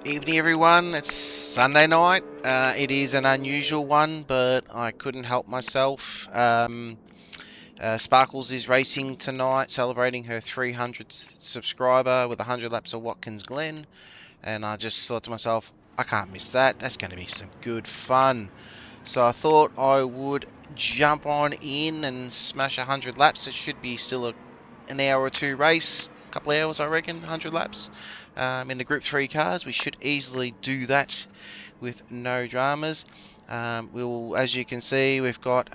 Evening everyone, it's Sunday night. It is an unusual one, but I couldn't help myself. Sparkles is racing tonight, celebrating her 300th subscriber with 100 laps of Watkins Glen, and I just thought to myself, I can't miss that. That's going to be some good fun. So I thought I would jump on in and smash 100 laps. It should be still an hour or two race, a couple of hours I reckon, 100 laps. In the Group 3 cars, we should easily do that with no dramas. We'll, as you can see, we've got,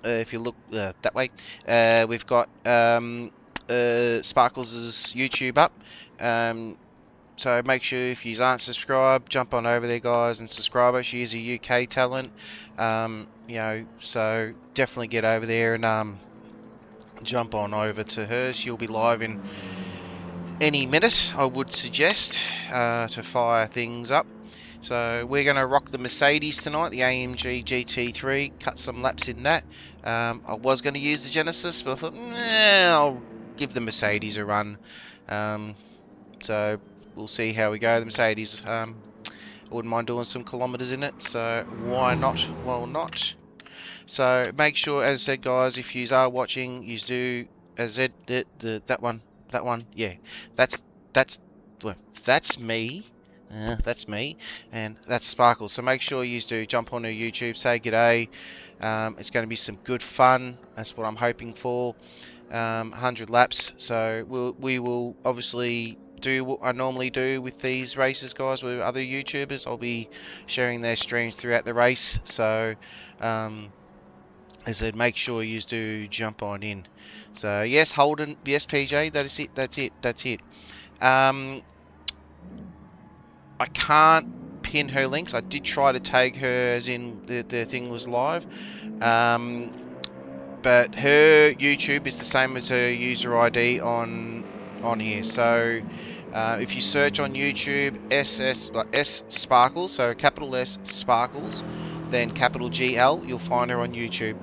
if you look that way, we've got Sparkles' YouTube up. So make sure if you aren't subscribed, jump on over there, guys, and subscribe. She is a UK talent, you know, so definitely get over there and jump on over to her. She'll be live in any minute, I would suggest, to fire things up. So we're going to rock the Mercedes tonight, the AMG GT3, cut some laps in that. I was going to use the Genesis, but I thought, I'll give the Mercedes a run. So we'll see how we go. The Mercedes, I wouldn't mind doing some kilometers in it, so why not? Well, not. So make sure, as I said, guys, if you are watching, you do, as I said, that one, yeah, that's me. That's me, and that's Sparkles. So make sure you do jump on her YouTube, say g'day. It's going to be some good fun. That's what I'm hoping for. 100 laps. So we will obviously do what I normally do with these races, guys, with other YouTubers. I'll be sharing their streams throughout the race. So as I said, make sure you do jump on in. So yes, Holden, yes, PJ, that's it. I can't pin her links. I did try to tag her as in the thing was live. But her YouTube is the same as her user ID on here. So If you search on YouTube S Sparkles, so capital S Sparkles, then capital GL, you'll find her on YouTube.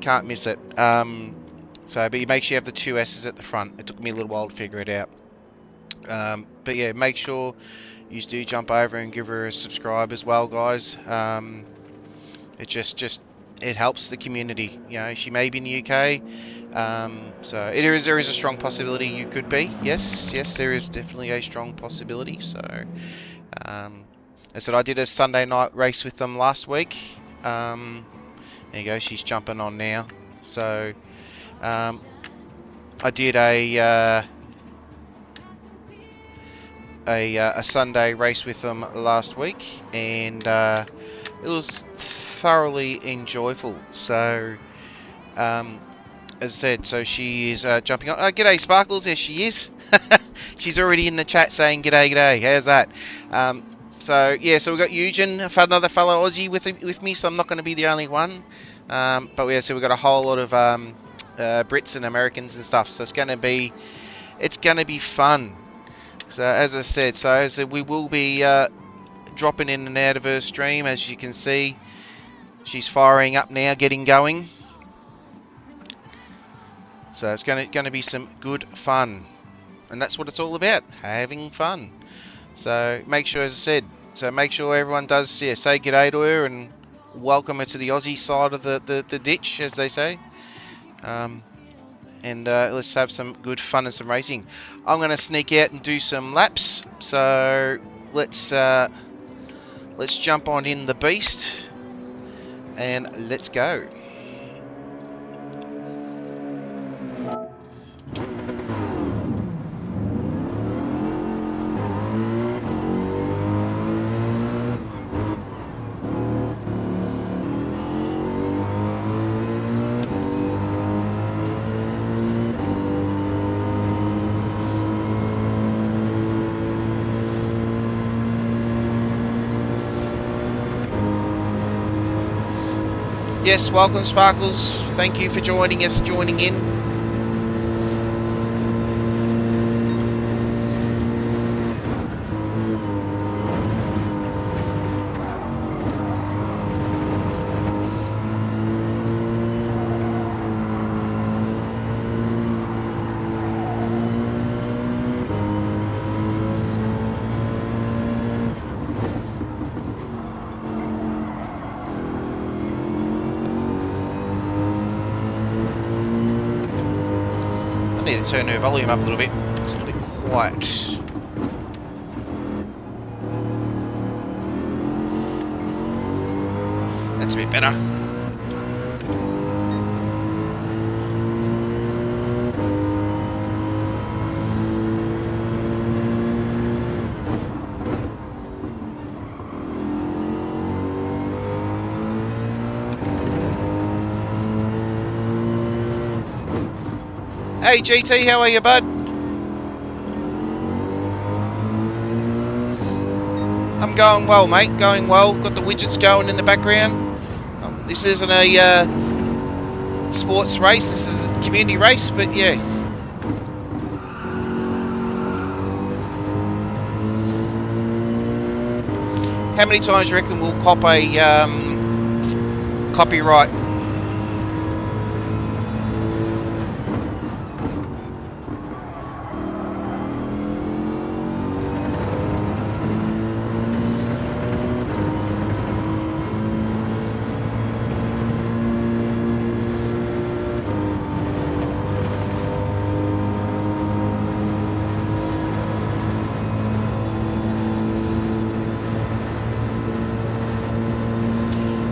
Can't miss it. But you make sure you have the two S's at the front. It took me a little while to figure it out. But yeah, make sure you do jump over and give her a subscribe as well, guys. It just it helps the community. You know, she may be in the UK, so there is a strong possibility you could be. Yes, there is definitely a strong possibility. So, I said I did a Sunday night race with them last week. There you go. She's jumping on now. So, I did a Sunday race with them last week, and it was thoroughly enjoyable. So, as I said, so she is jumping on. G'day, Sparkles. Yes, she is. She's already in the chat saying g'day, g'day. How's that? So yeah, so we've got Eugen, another fellow Aussie with me, so I'm not going to be the only one. But yeah, so we've got a whole lot of Brits and Americans and stuff. So it's going to be fun. So as I said, we will be dropping in and out of her stream. As you can see, she's firing up now, getting going. So it's going to be some good fun, and that's what it's all about, having fun. So make sure, as I said, make sure everyone does say g'day to her and welcome her to the Aussie side of the ditch, as they say. And let's have some good fun and some racing. I'm going to sneak out and do some laps. So let's jump on in the beast and let's go. Yes, welcome, Sparkles. Thank you for joining in. Turn her volume up a little bit. It's a little bit quiet. That's a bit better. Hey GT, how are you, bud? I'm going well, mate. Going well. Got the widgets going in the background. This isn't a sports race. This is a community race, but yeah. How many times do you reckon we'll cop a copyright?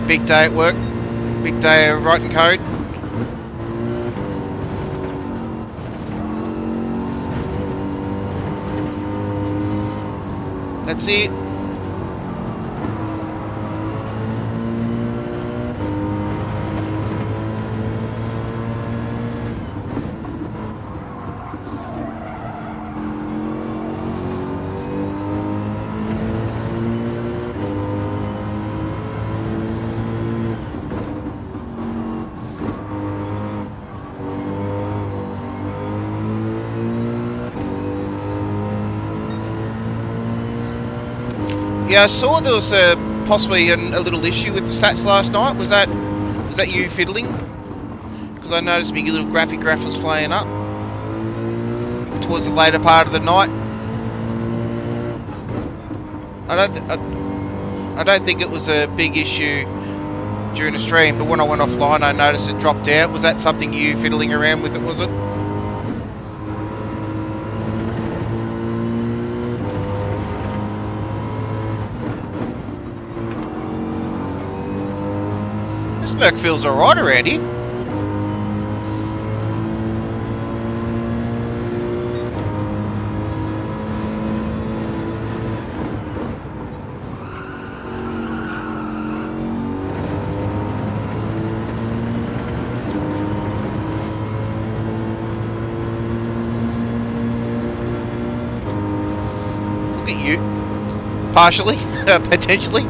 Big day at work, big day of writing code. That's it. Yeah, I saw there was possibly a little issue with the stats last night. Was that you fiddling? Because I noticed my little graph was playing up towards the later part of the night. I don't think it was a big issue during the stream, but when I went offline, I noticed it dropped out. Was that something you fiddling around with? It was it? This Merc feels alright around here. Look at you. Partially. Potentially.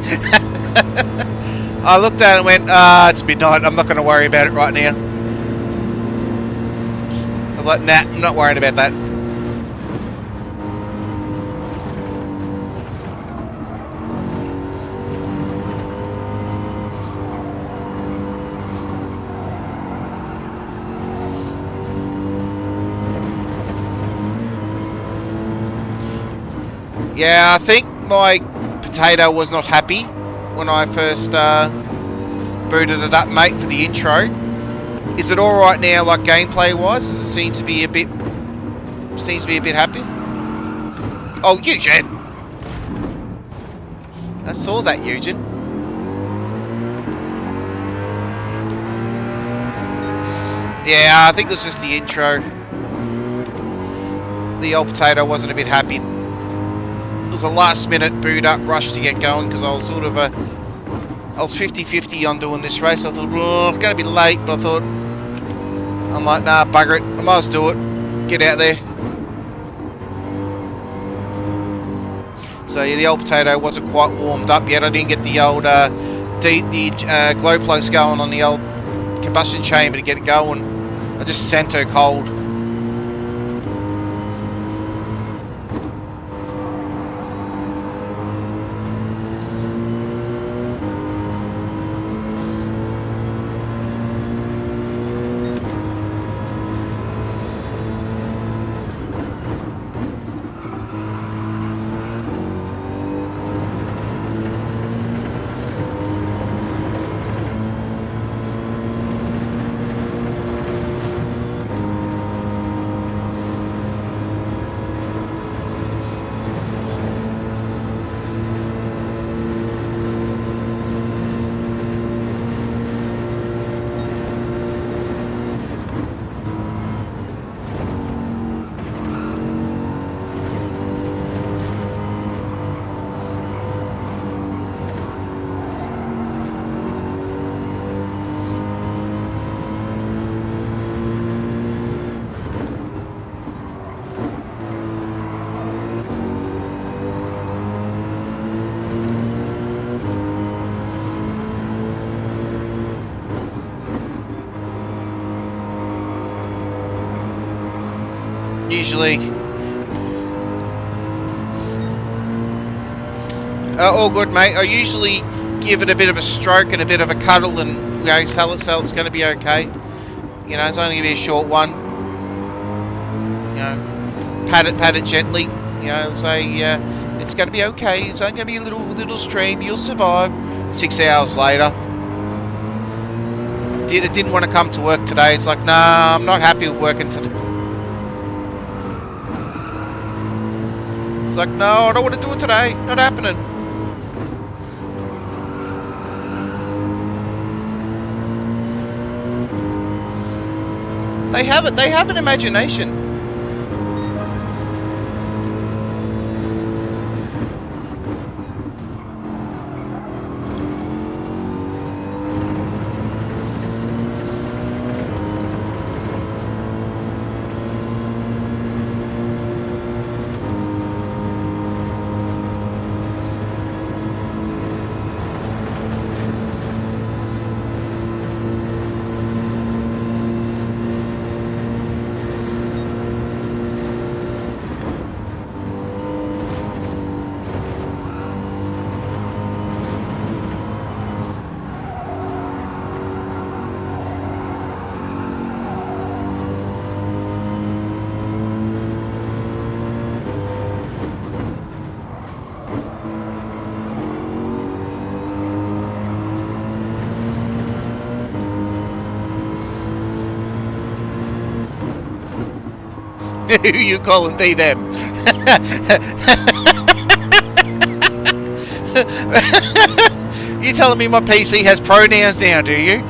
I looked at it and went, it's midnight, I'm not going to worry about it right now. I was like, nah, I'm not worrying about that. Yeah, I think my potato was not happy when I first booted it up, mate, for the intro. Is it all right now, like gameplay wise? Does it seem to be a bit happy? Oh, Eugen! I saw that, Eugen. Yeah, I think it was just the intro. The old potato wasn't a bit happy. It was a last minute boot up rush to get going because I was sort of I was 50-50 on doing this race. I thought, oh, it's going to be late, but I thought, I'm like, nah, bugger it. I might as well do it. Get out there. So yeah, the old potato wasn't quite warmed up yet. I didn't get the old glow plugs going on the old combustion chamber to get it going. I just sent her cold. Usually, all good, mate. I usually give it a bit of a stroke and a bit of a cuddle, and tell it so it's going to be okay. You know, it's only going to be a short one. You know, pat it gently. You know, say it's going to be okay. It's only going to be a little stream. You'll survive. 6 hours later, it didn't want to come to work today. It's like, nah, I'm not happy with working today. It's like, no, I don't want to do it today. Not happening. They have it. They have an imagination. Who you calling they them? You telling me my PC has pronouns now, do you?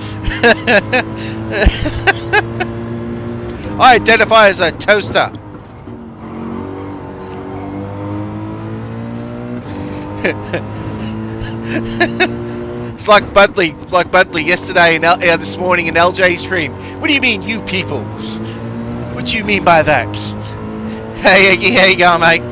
I identify as a toaster. It's like Budley yesterday and this morning in LJ's stream. What do you mean, you people? What do you mean by that? Hey, how you going, mate?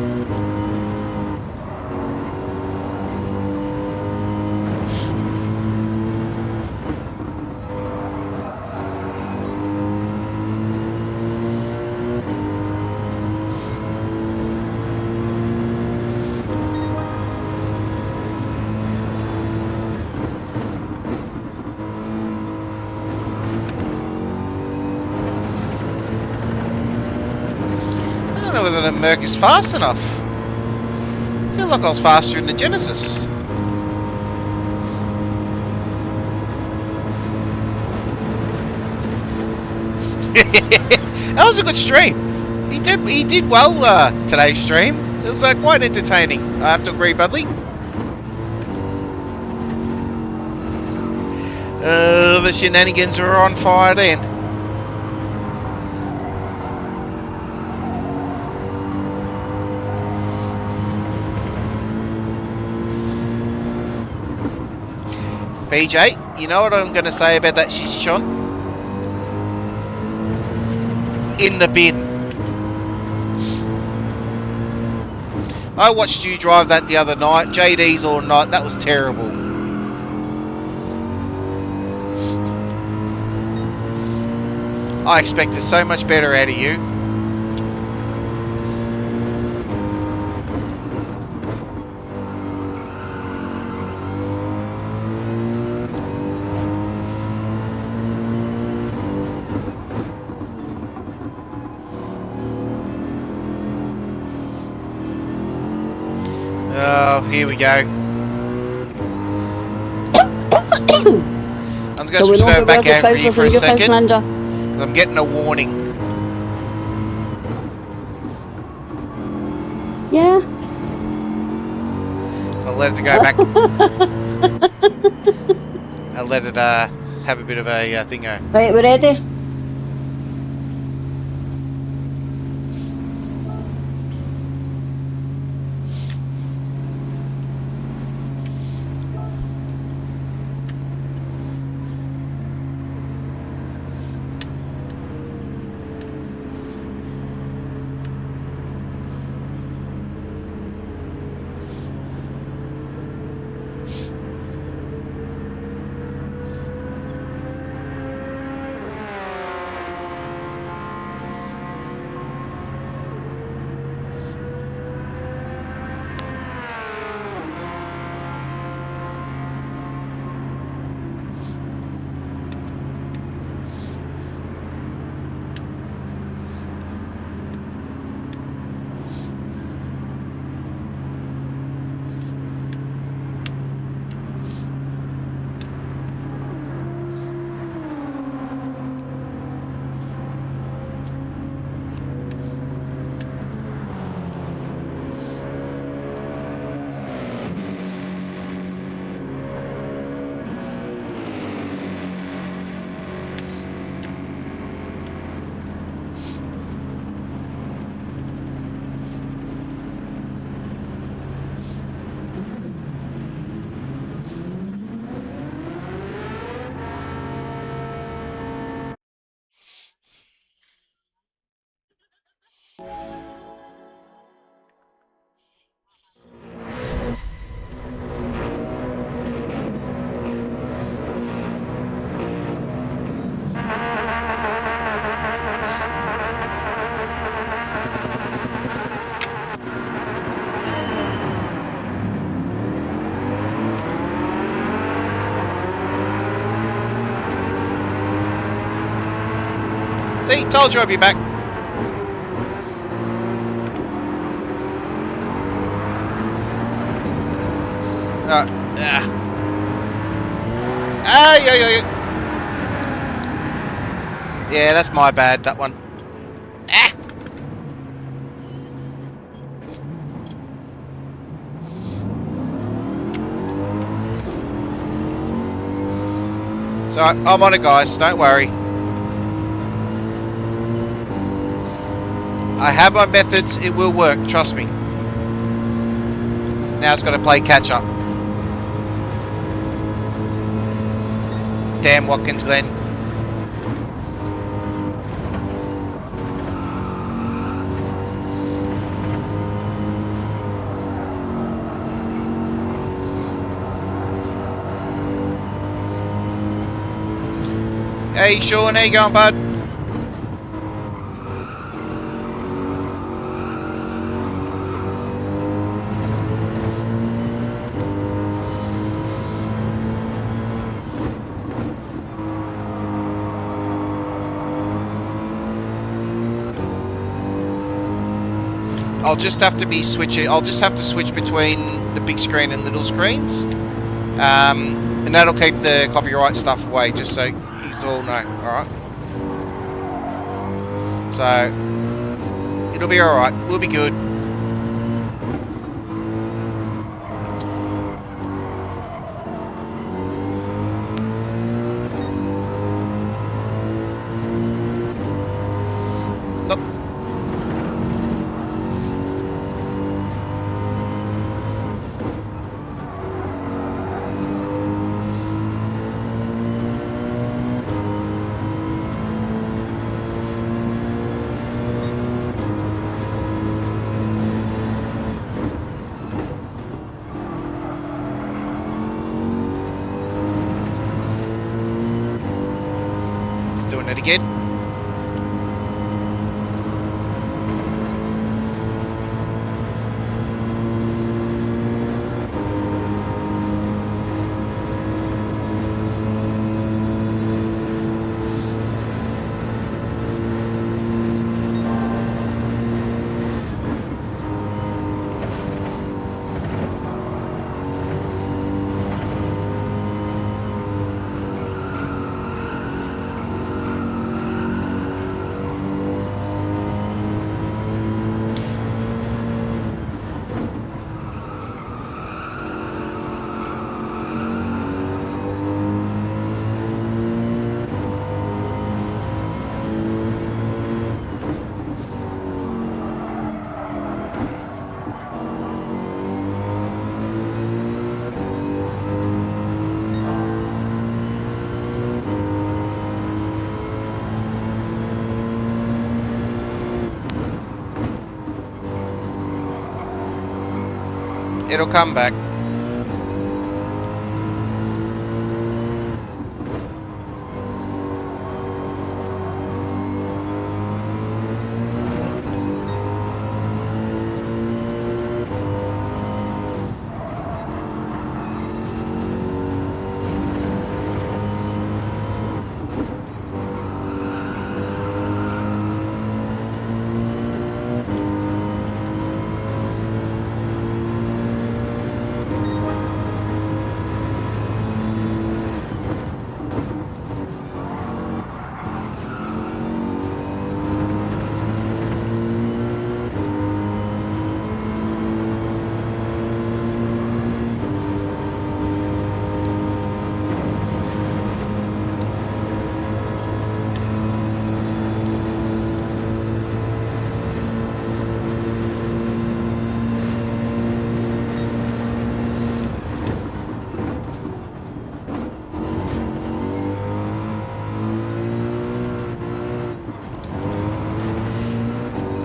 I don't know whether the Merc is fast enough. I feel like I was faster in the Genesis. That was a good stream. He did well today's stream. It was quite entertaining. I have to agree, Budley. The shenanigans are on fire then. BJ, you know what I'm going to say about that Shishishon? In the bin. I watched you drive that the other night, JD's all night, that was terrible. I expected so much better out of you. Oh, here we go. I'm just going to switch back over here for a second. I'm getting a warning. Yeah. I'll let it go back. I'll let it have a bit of a thingo. Right, we're ready. See, told you I'd be back. Yeah, that's my bad, that one. Ah! So I'm on it, guys. Don't worry. I have my methods. It will work. Trust me. Now it's got to play catch up. Damn Watkins Glen. Hey Sean, how you going, bud? I'll just have to be switching. I'll just have to switch between the big screen and little screens, and that'll keep the copyright stuff away. Just so you all know. All right. So it'll be all right. We'll be good. Doing it again. It'll come back.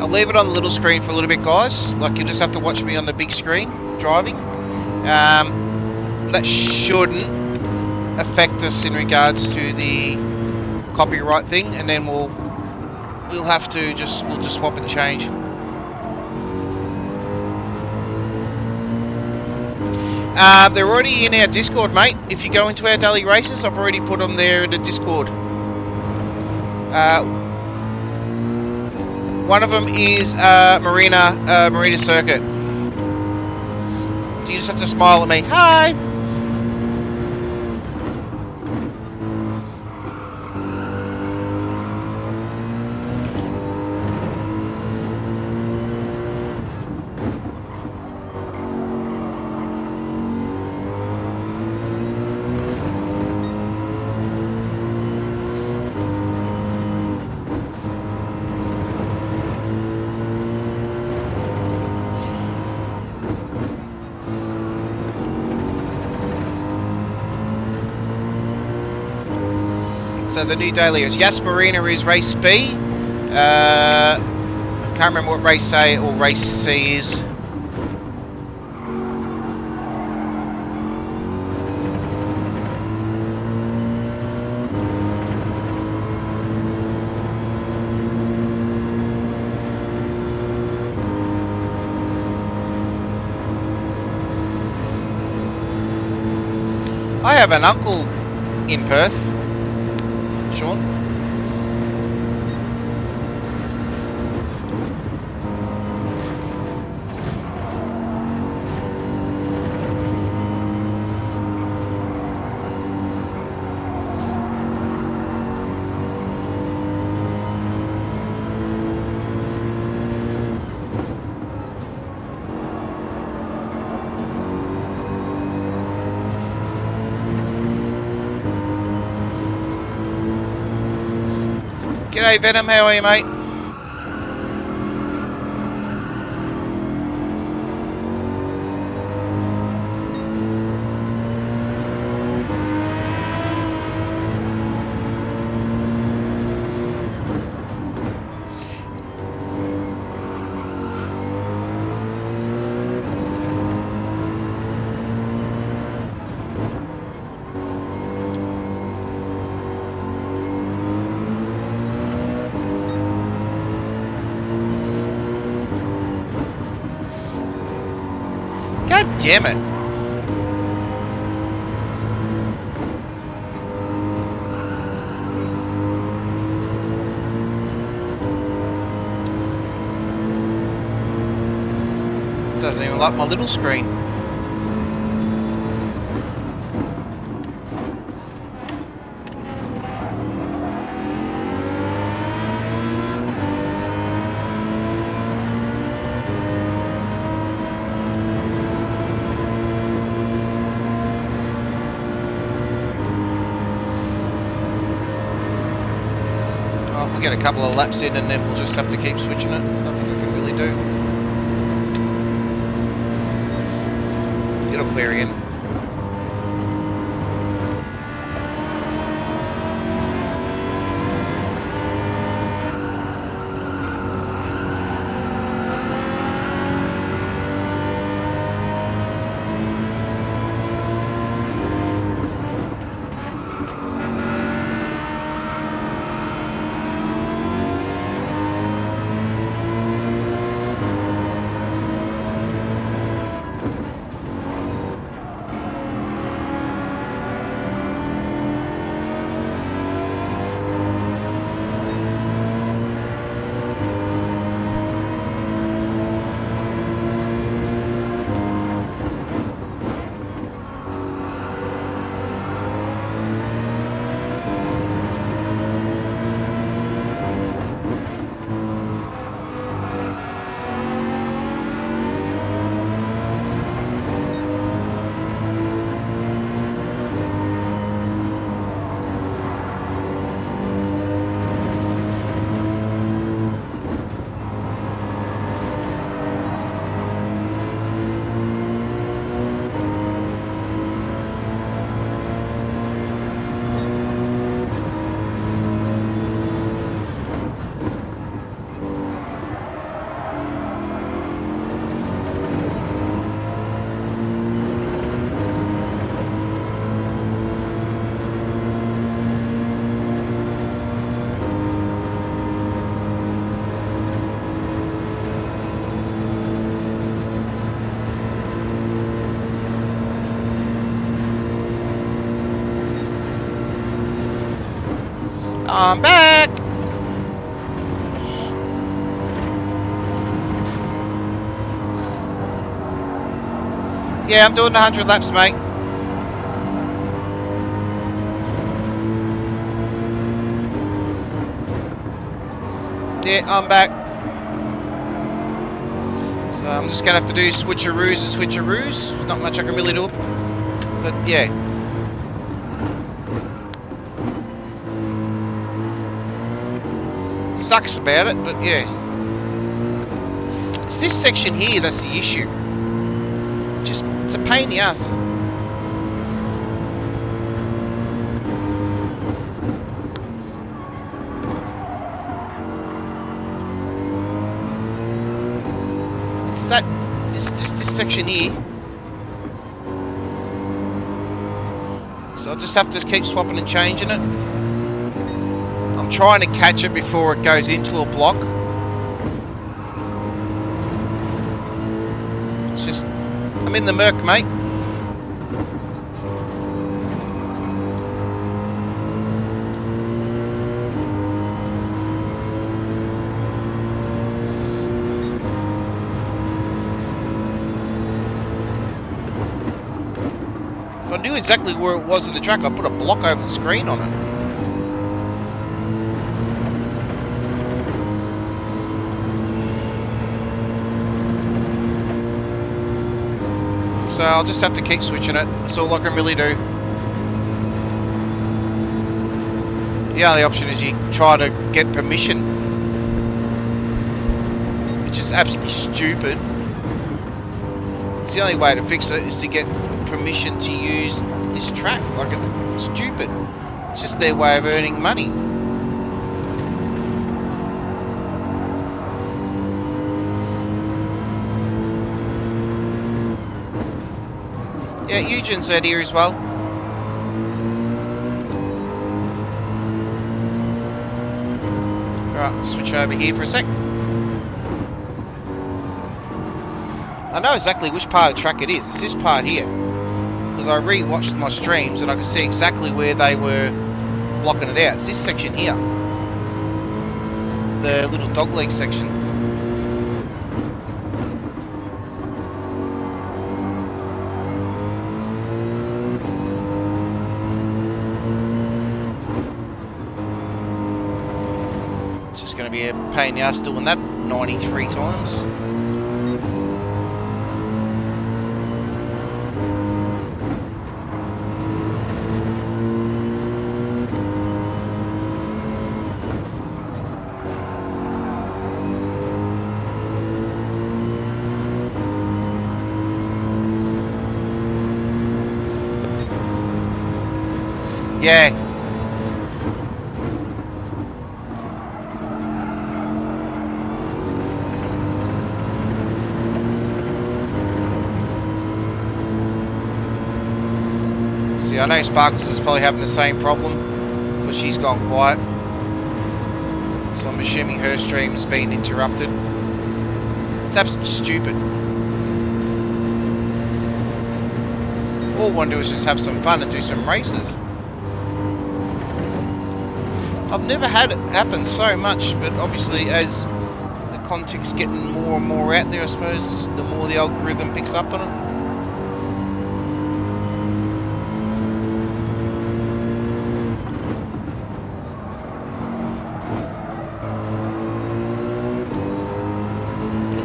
I'll leave it on the little screen for a little bit, guys. Like, you just have to watch me on the big screen driving. That shouldn't affect us in regards to the copyright thing, and then we'll have to we'll just swap and change. They're already in our Discord, mate. If you go into our daily races, I've already put them there in the Discord. One of them is Marina Circuit. You just have to smile at me. Hi! So the new daily is Yas Marina is race B. Can't remember what race A or race C is. I have an uncle in Perth, Sean. G'day Venom, how are you, mate? God damn it. Doesn't even like my little screen. We'll get a couple of laps in and then we'll just have to keep switching it. There's nothing we can really do. It'll clear in. I'm back! Yeah, I'm doing 100 laps, mate. Yeah, I'm back. So I'm just going to have to do switcheroos and switcheroos. Not much I can really do. But yeah. Sucks about it, but yeah. It's this section here that's the issue. Just, it's a pain in the ass. this section here. So I'll just have to keep swapping and changing it. I'm trying to catch it before it goes into a block. It's just, I'm in the murk, mate. If I knew exactly where it was in the track, I'd put a block over the screen on it. So I'll just have to keep switching it. That's all I can really do. The only option is you try to get permission, which is absolutely stupid. It's the only way to fix it is to get permission to use this track. Like, it's stupid. It's just their way of earning money. Yeah, Eugene's out here as well. Alright, switch over here for a sec. I know exactly which part of the track it is. It's this part here. Because I re-watched my streams and I could see exactly where they were blocking it out. It's this section here. The little dogleg section. It's just going to be a pain in the ass doing that 93 times. Yeah. See, I know Sparkles is probably having the same problem because she's gone quiet. So I'm assuming her stream has been interrupted. It's absolutely stupid. All I want to do is just have some fun and do some races. I've never had it happen so much, but obviously as the content's getting more and more out there, I suppose, the more the algorithm picks up on it.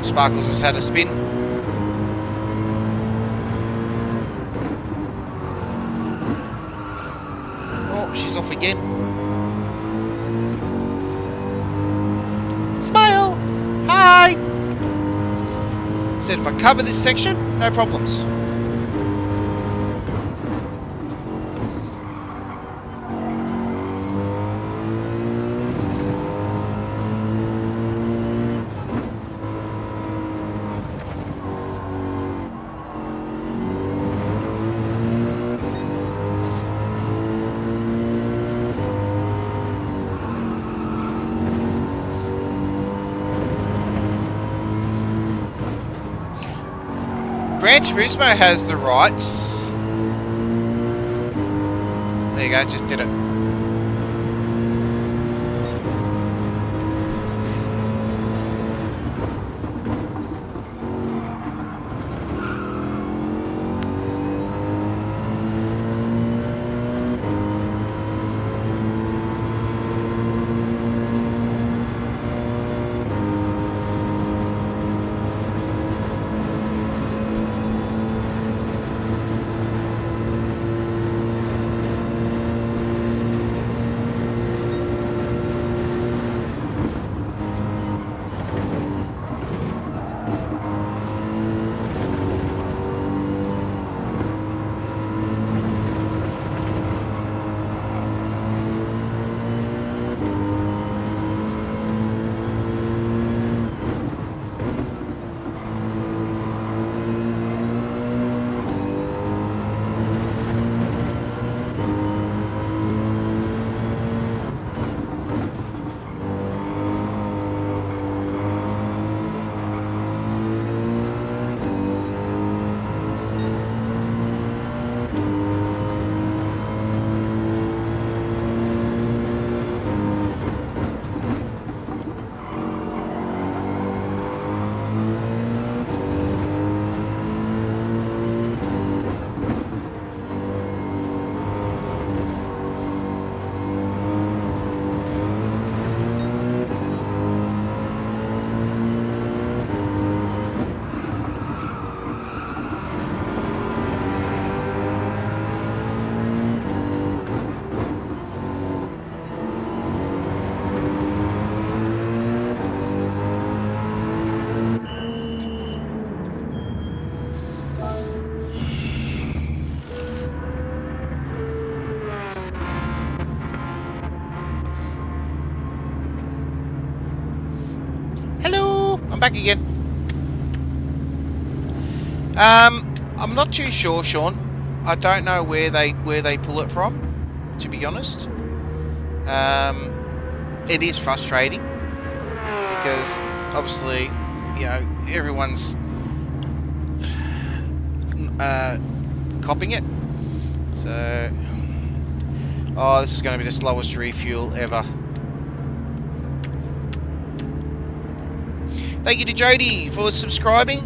Sparkles has had a spin. Oh, she's off again. Smile! Hi! Said if I cover this section, no problems. Gran Turismo has the rights. There you go, just did it. back again. I'm not too sure, Sean. I don't know where they pull it from, to be honest. It is frustrating because obviously, you know, everyone's copying it. So, oh, this is going to be the slowest refuel ever. Thank you to Jody for subscribing.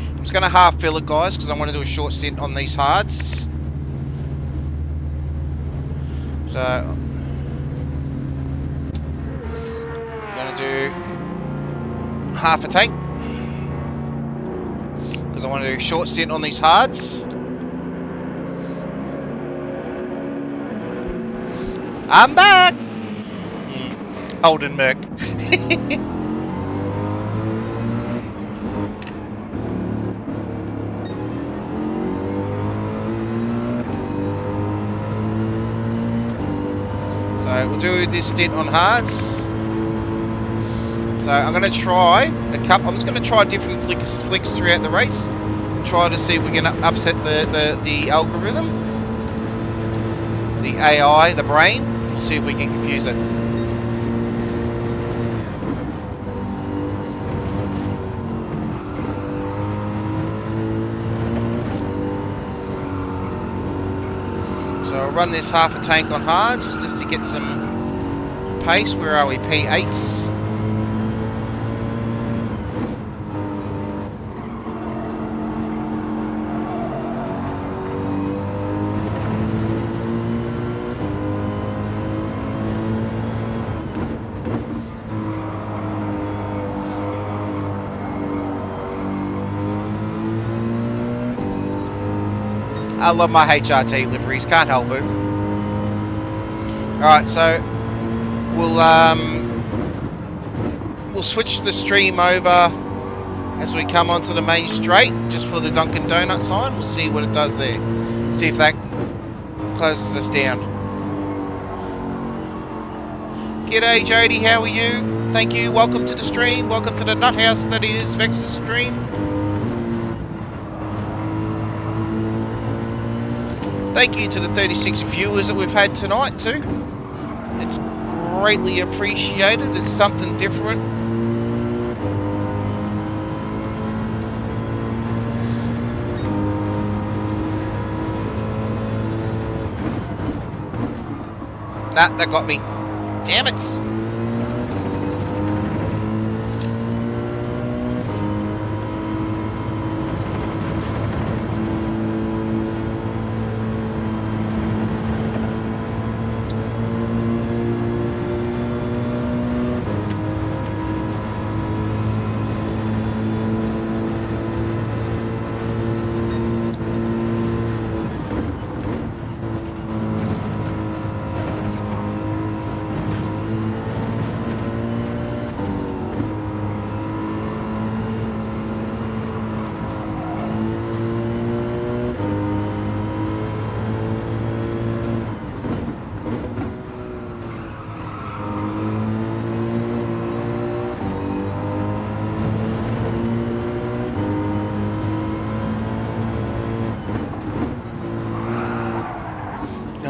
I'm just going to half fill it, guys, because I want to do a short stint on these hards. So, I'm going to do half a tank, because I want to do a short stint on these hards. I'm back! Holden Merc. So we'll do this stint on hards. So I'm going to try a couple. I'm just going to try different flicks throughout the race. Try to see if we can upset the algorithm, the AI, the brain. We'll see if we can confuse it. So I'll run this half a tank on hards just to get some pace. Where are we? P8s. I love my HRT liveries, can't help it. Alright, so we'll switch the stream over as we come onto the main straight, just for the Dunkin' Donut sign. We'll see what it does there. See if that closes us down. G'day Jody, how are you? Thank you, welcome to the stream, welcome to the nut house that is Vex's stream. Thank you to the 36 viewers that we've had tonight too. It's greatly appreciated. It's something different. Nah, that got me. Damn it.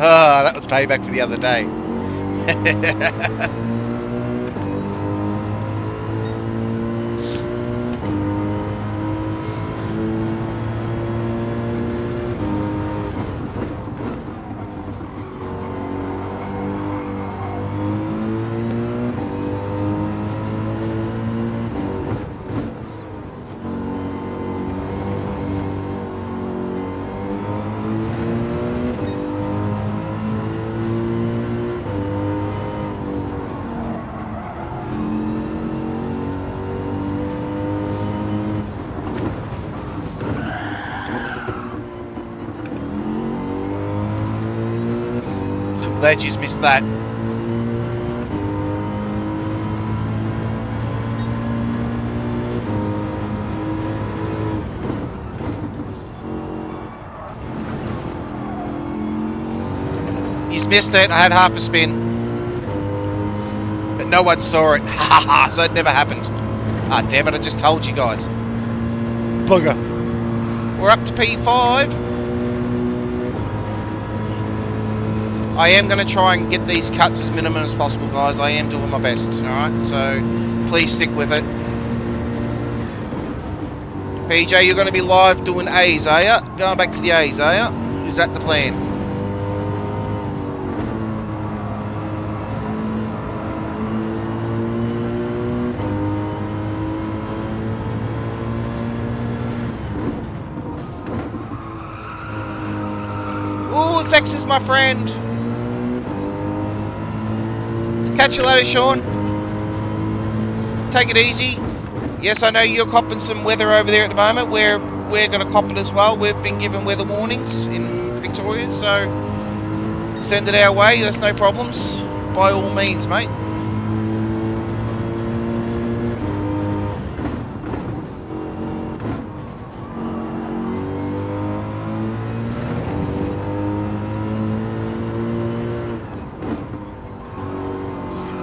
Ah, that was payback for the other day. Glad you missed that. He's missed it. I had half a spin. But no one saw it. Ha ha ha, so it never happened. Ah, damn it, I just told you guys. Bugger. We're up to P5. I am going to try and get these cuts as minimum as possible, guys. I am doing my best, alright? So, please stick with it. PJ, you're going to be live doing A's, are ya? Going back to the A's, are ya? Is that the plan? Ooh, Zex is my friend. Catch you later, Sean. Take it easy. Yes, I know you're copping some weather over there at the moment. We're going to cop it as well. We've been given weather warnings in Victoria, so send it our way. That's no problems. By all means, mate.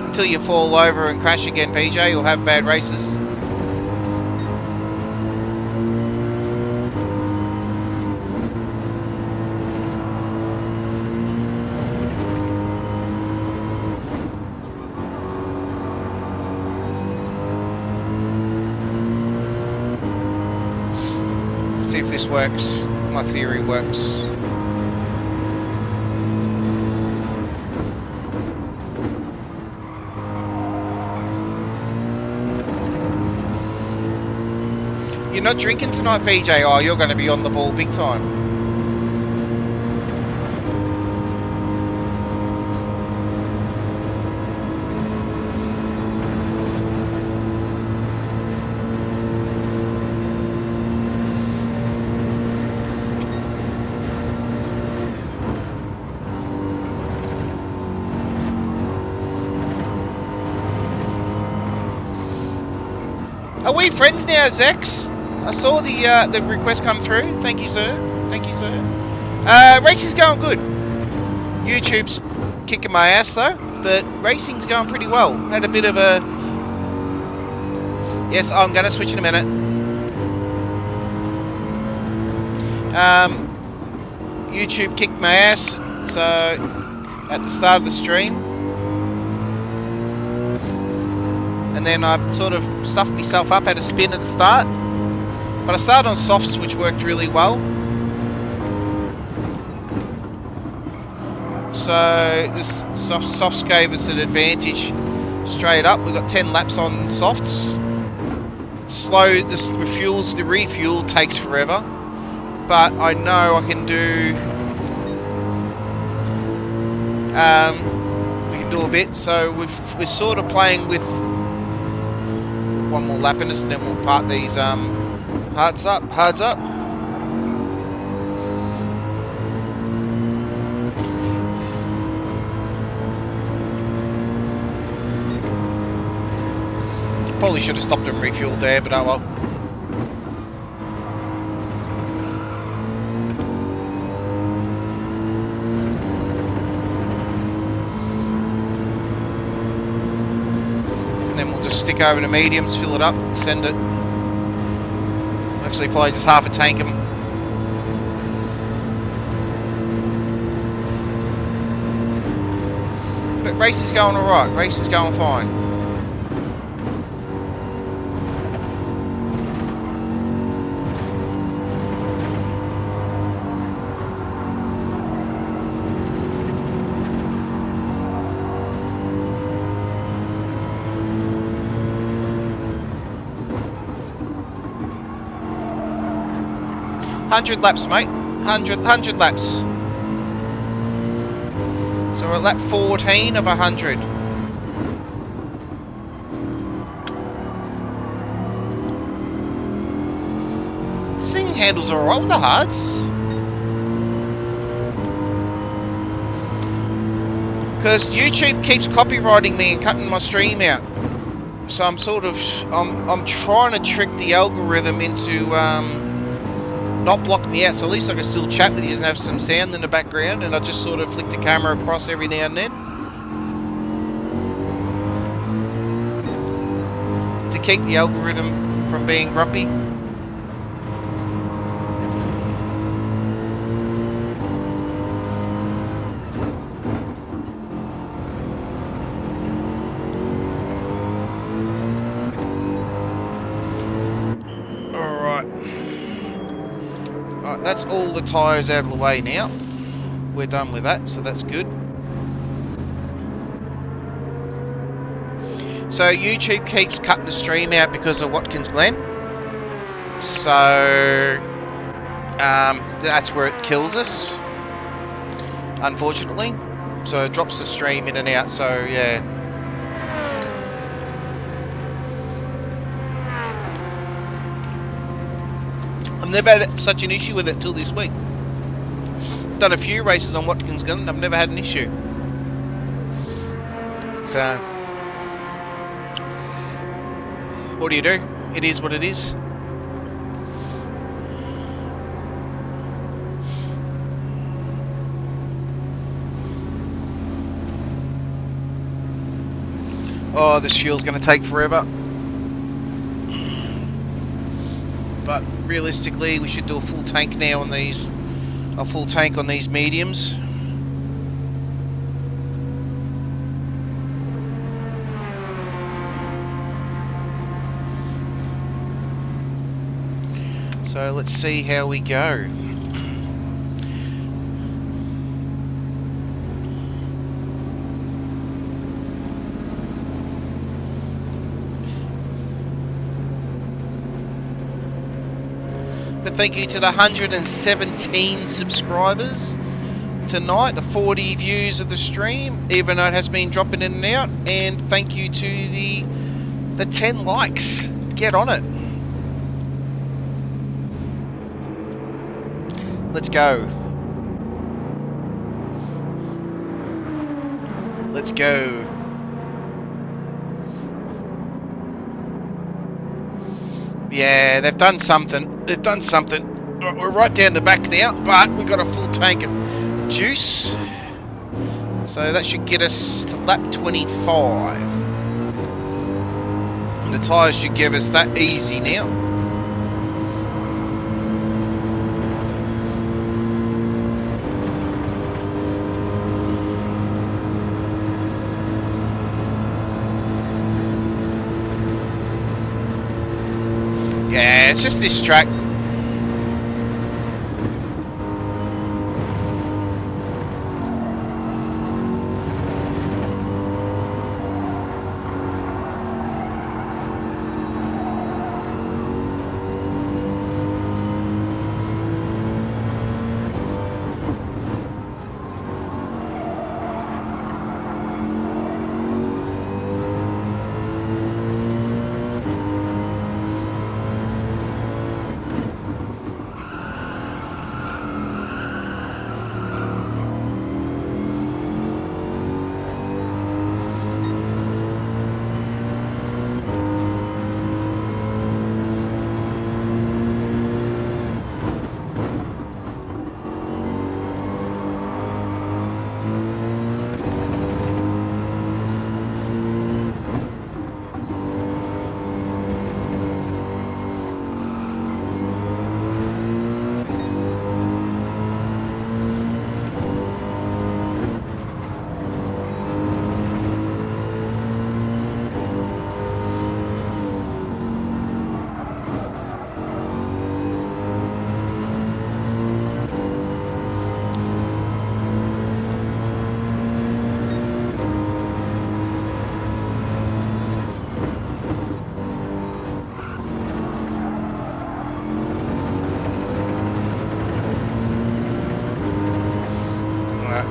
Until you fall over and crash again, PJ, you'll have bad races. See if this works. My theory works. You're not drinking tonight, PJ? Oh, you're going to be on the ball big time. Are we friends now, Zex? I saw the request come through. Thank you, sir. Thank you, sir. Racing's going good. YouTube's kicking my ass though, but racing's going pretty well. Had a bit of a... Yes, I'm going to switch in a minute. YouTube kicked my ass, so at the start of the stream. And then I sort of stuffed myself up, had a spin at the start. But I started on softs, which worked really well. So this softs gave us an advantage straight up. We got 10 laps on softs. Slow, the refuel takes forever. But I know I can do we can do a bit. So we're sort of playing with one more lap in us, and then we'll part these hearts up. Probably should have stopped and refueled there, but oh well. And then we'll just stick over to mediums, fill it up, and send it. Actually, probably just half a tank them. But race is going alright, race is going fine. $100 laps, mate. 100 laps. So we're at lap 14 of 100. This thing handles alright with the hards. Because YouTube keeps copywriting me and cutting my stream out. So I'm sort of, I'm trying to trick the algorithm into not block me out, so at least I can still chat with you and have some sound in the background, and I just sort of flick the camera across every now and then. to keep the algorithm from being grumpy. Alright, that's all the tyres out of the way now. We're done with that, so that's good. So YouTube keeps cutting the stream out because of Watkins Glen. So that's where it kills us, unfortunately. So it drops the stream in and out, so yeah. I've never had such an issue with it till this week. Done a few races on Watkins Glen, I've never had an issue. So what do you do? It is what it is. Oh, this fuel's going to take forever. But realistically, we should do a full tank now on these. A full tank on these mediums. So let's see how we go. But thank you to the 117 subscribers tonight, the 40 views of the stream, even though it has been dropping in and out, and thank you to the 10 likes. Get on it. Let's go. Let's go. Yeah, they've done something. They've done something. We're right down the back now, but we've got a full tank of juice. So that should get us to lap 25. And the tyres should give us that easy now. Yeah, it's just this track.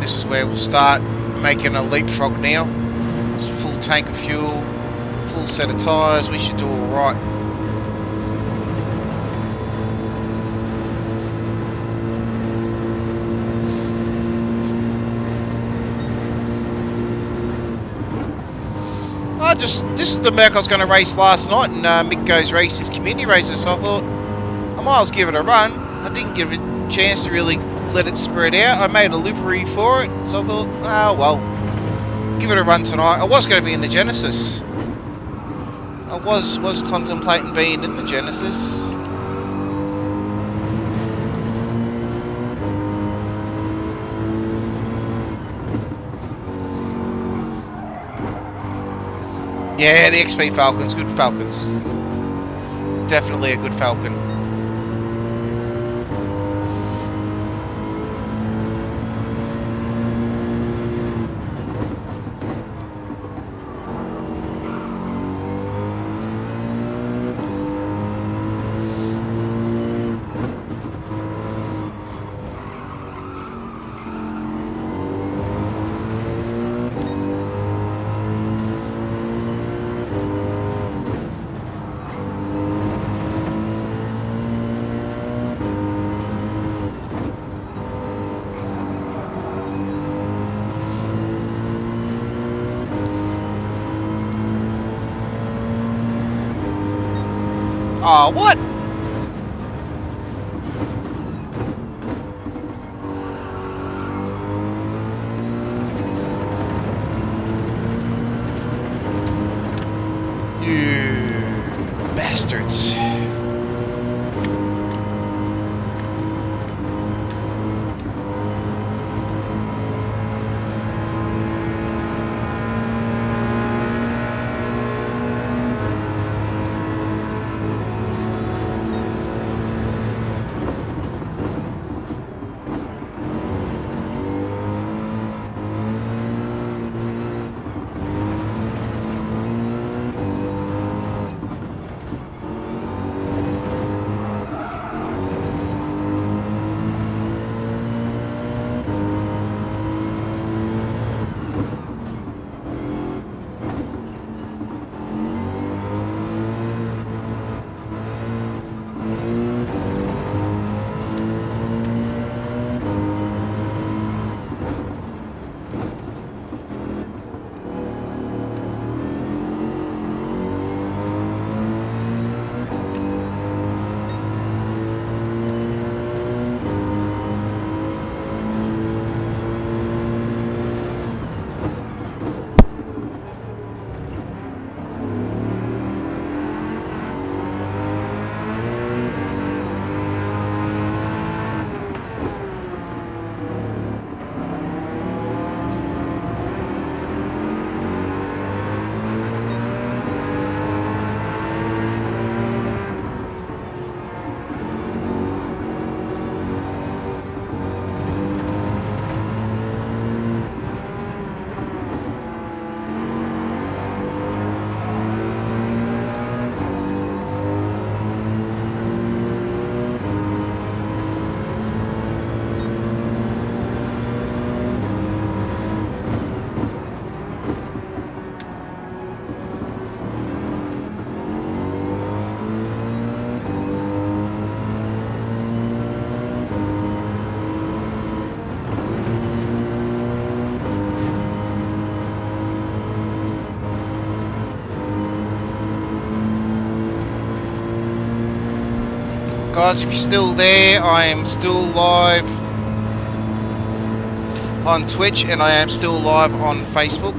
This is where we'll start making a leapfrog now. It's full tank of fuel, full set of tyres, we should do alright. This is the Merc I was going to race last night, and Mick goes race his community races, so I thought I might as well give it a run. I didn't give it a chance to really let it spread out. I made a livery for it, so I thought, oh well, give it a run tonight. I was going to be in the Genesis, I was contemplating being in the Genesis. Yeah, the XP Falcon's good. Falcon's definitely a good Falcon. Oh, what? You bastards. Guys, if you're still there, I am still live on Twitch and I am still live on Facebook.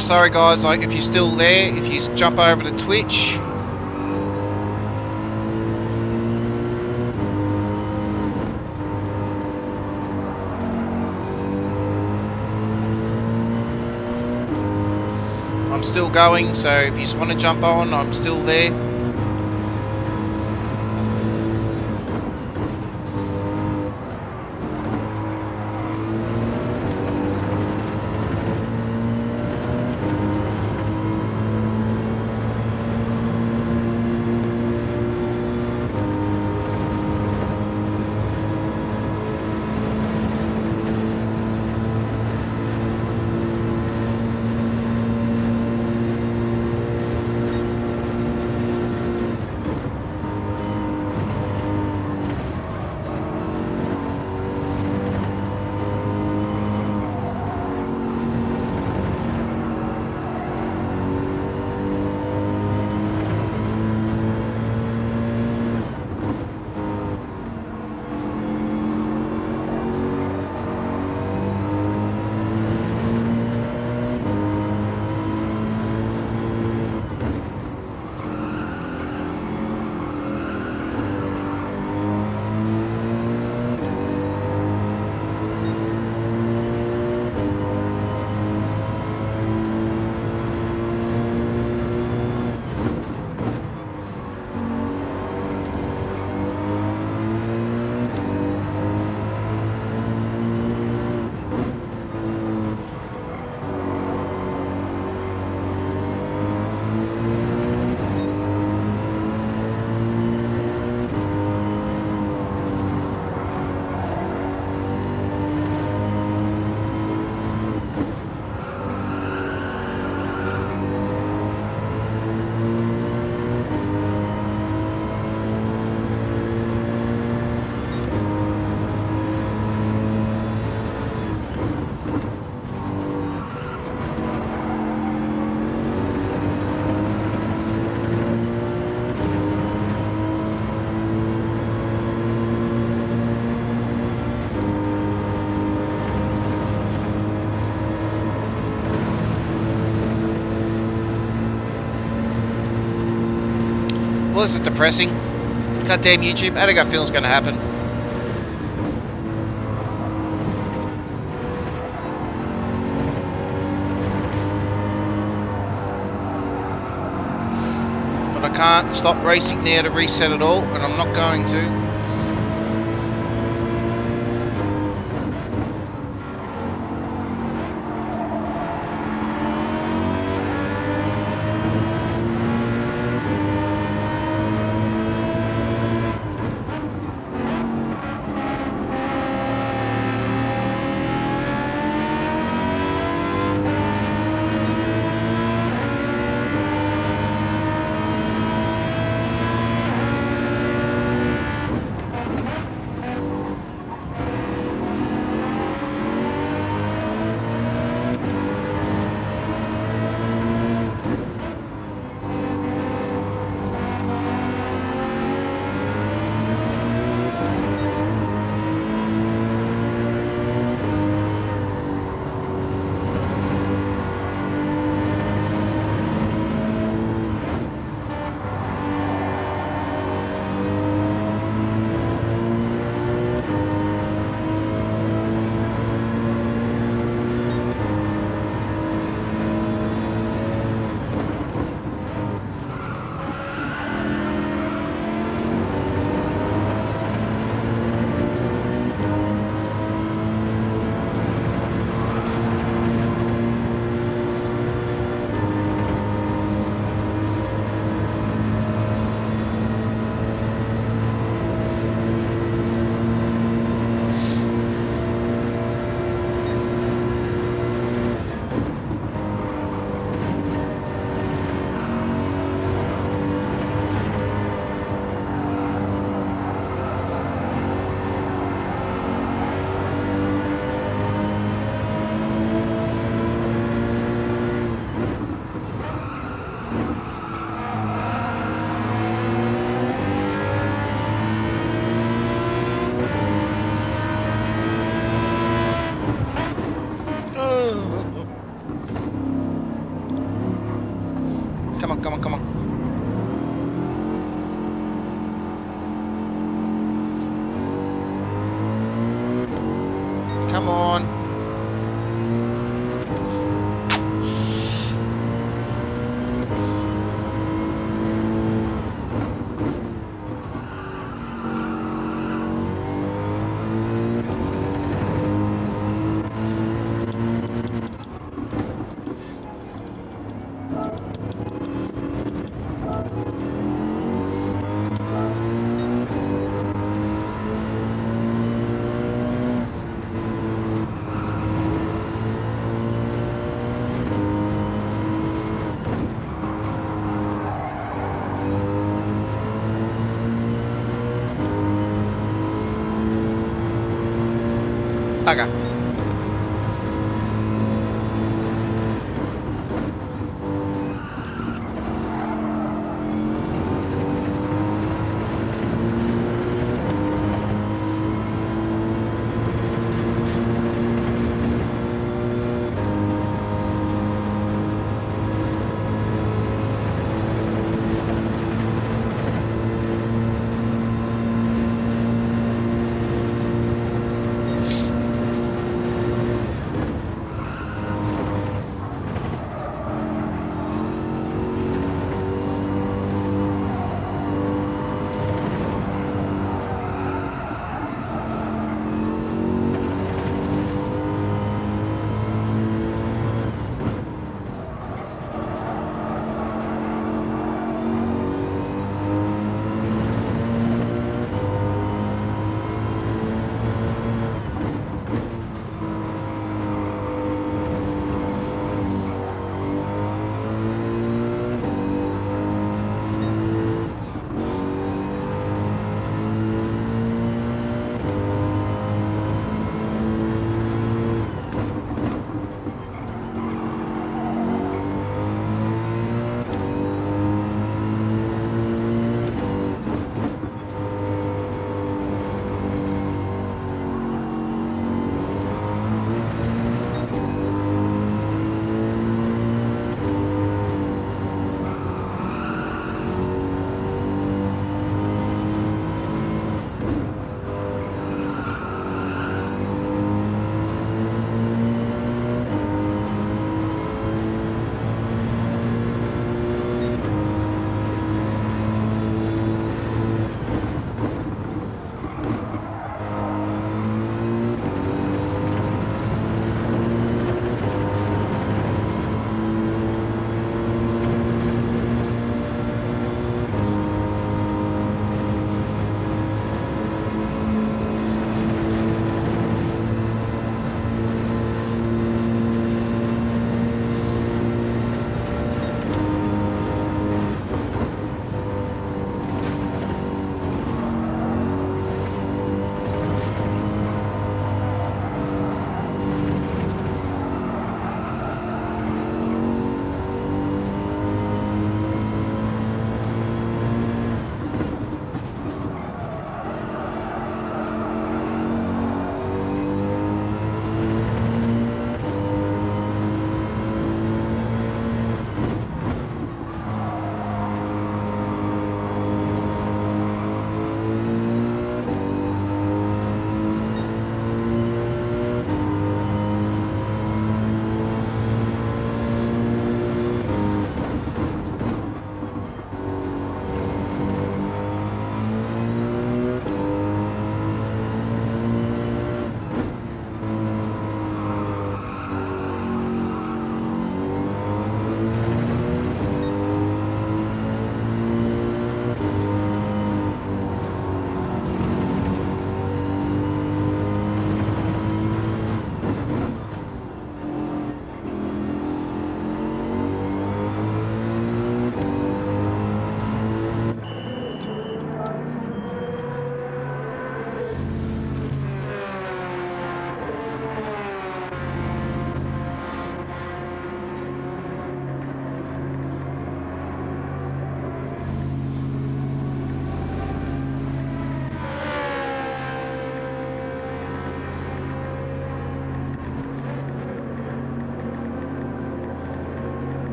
I'm sorry guys, like if you're still there, if you jump over to Twitch. I'm still going, so if you just want to jump on, I'm still there. Well, this is depressing. Goddamn YouTube. I had a gut feeling it's going to happen. But I can't stop racing there to reset it all, and I'm not going to. Okay.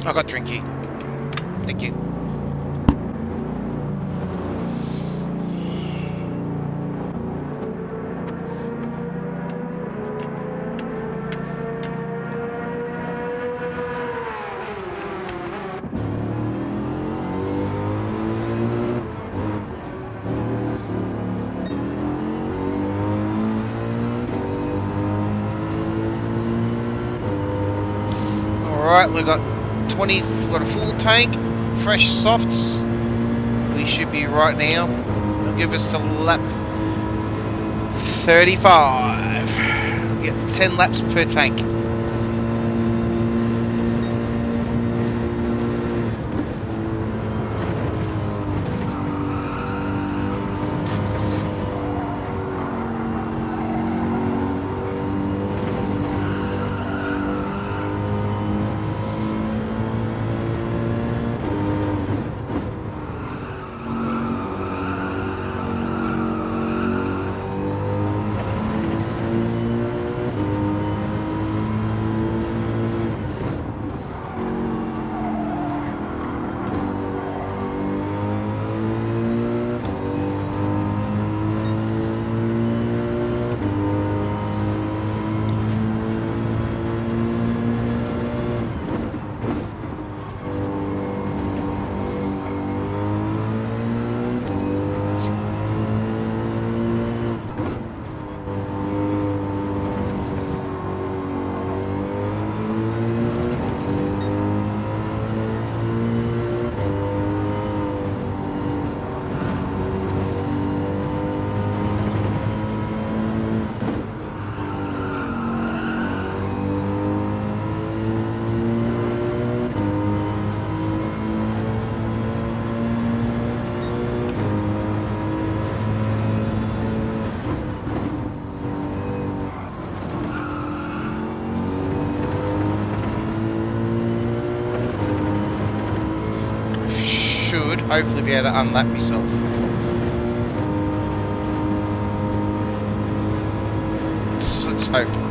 I got drinky. Thank you. Alright, we've got 20, we've got a full tank, fresh softs. We should be right now. It'll give us a lap 35. Get 10 laps per tank. Hopefully be able to unlap myself. Let's hope.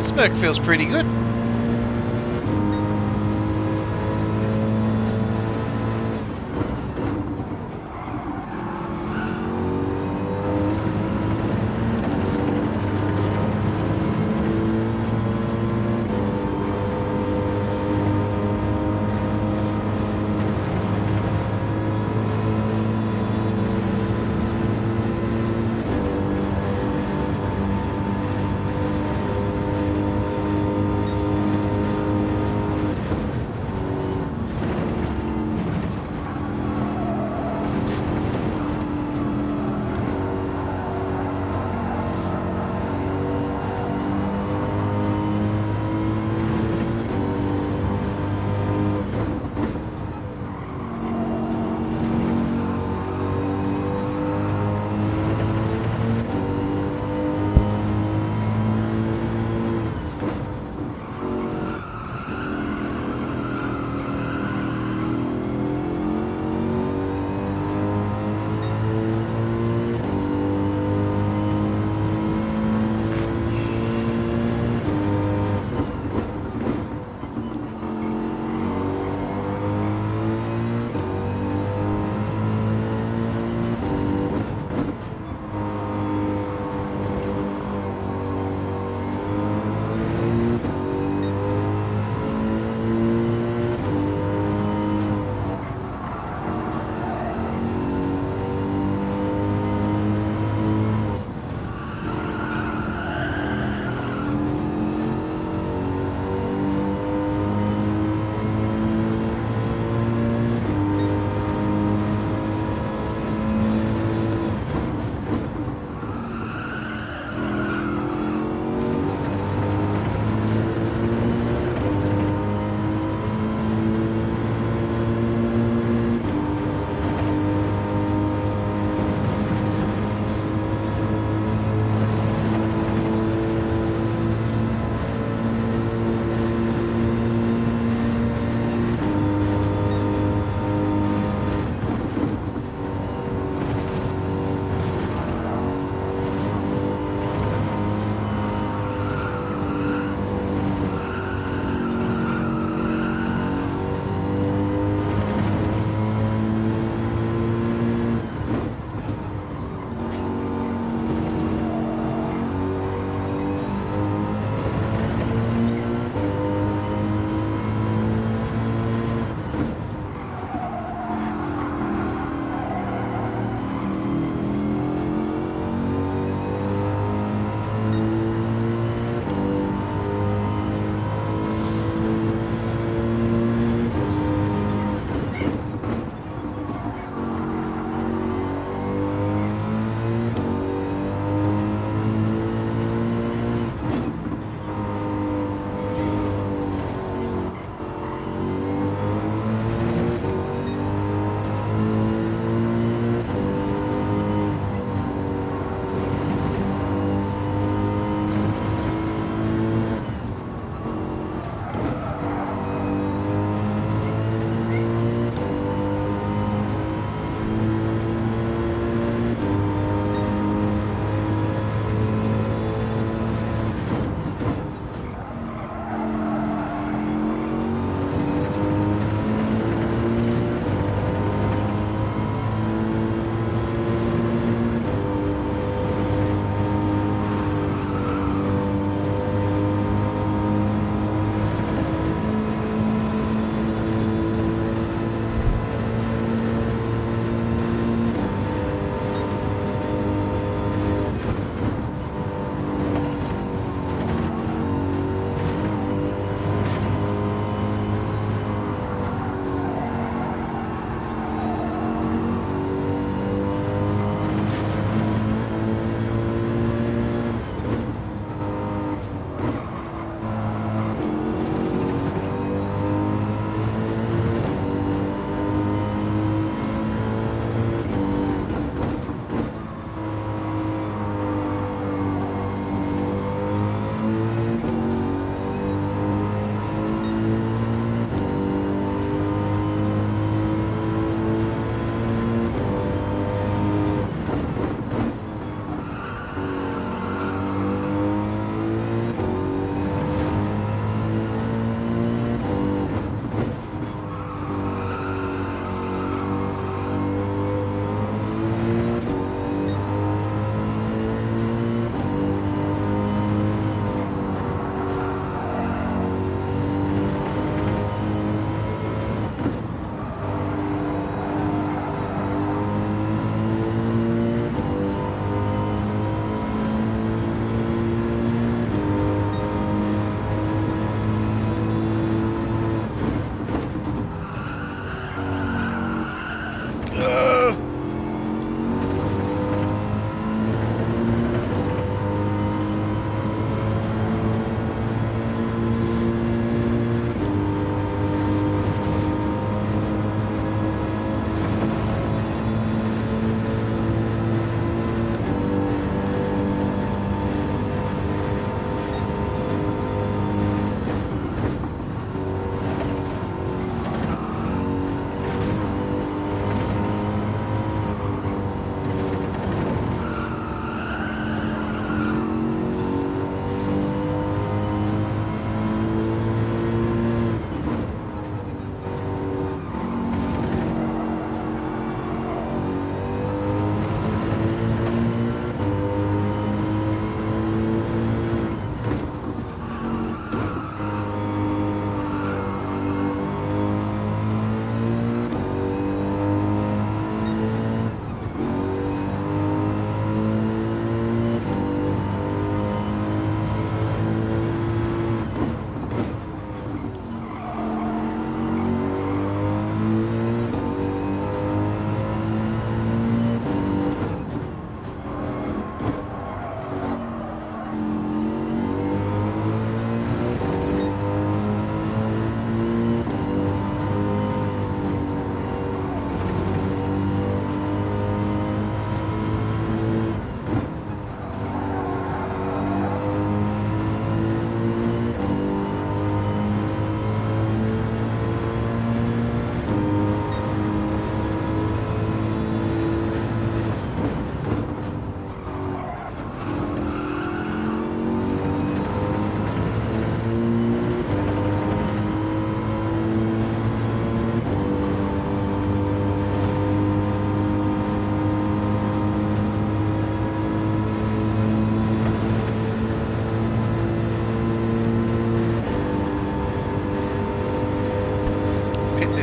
Smirk feels pretty good.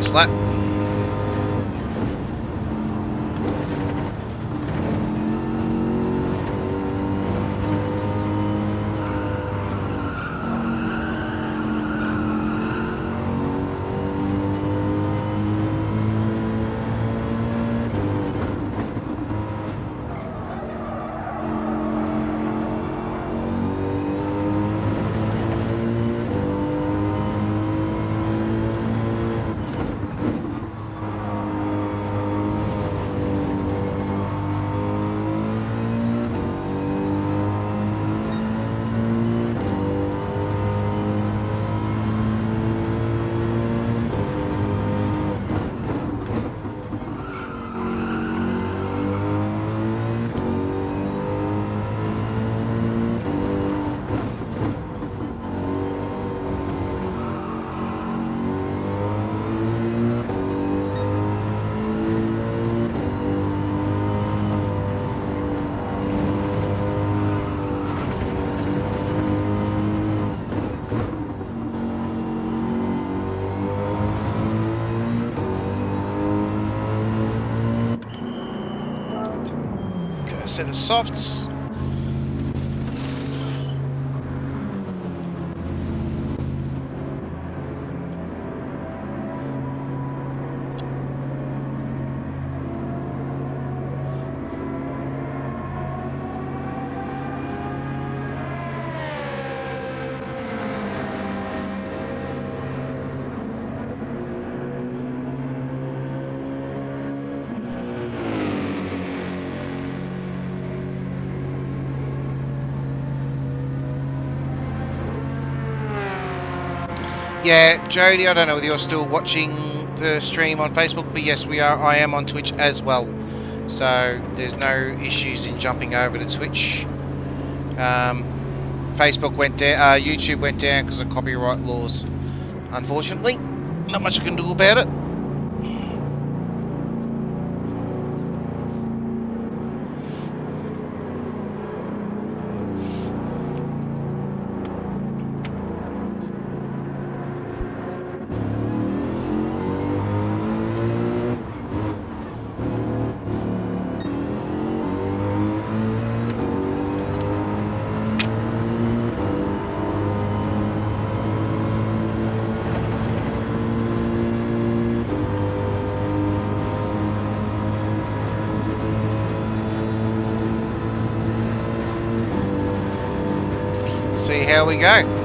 this lap. Okay, set of softs. Yeah, Jody, I don't know whether you're still watching the stream on Facebook, but yes, we are. I am on Twitch as well, so there's no issues in jumping over to Twitch. Facebook went down, YouTube went down because of copyright laws. Unfortunately, not much I can do about it. See how we go.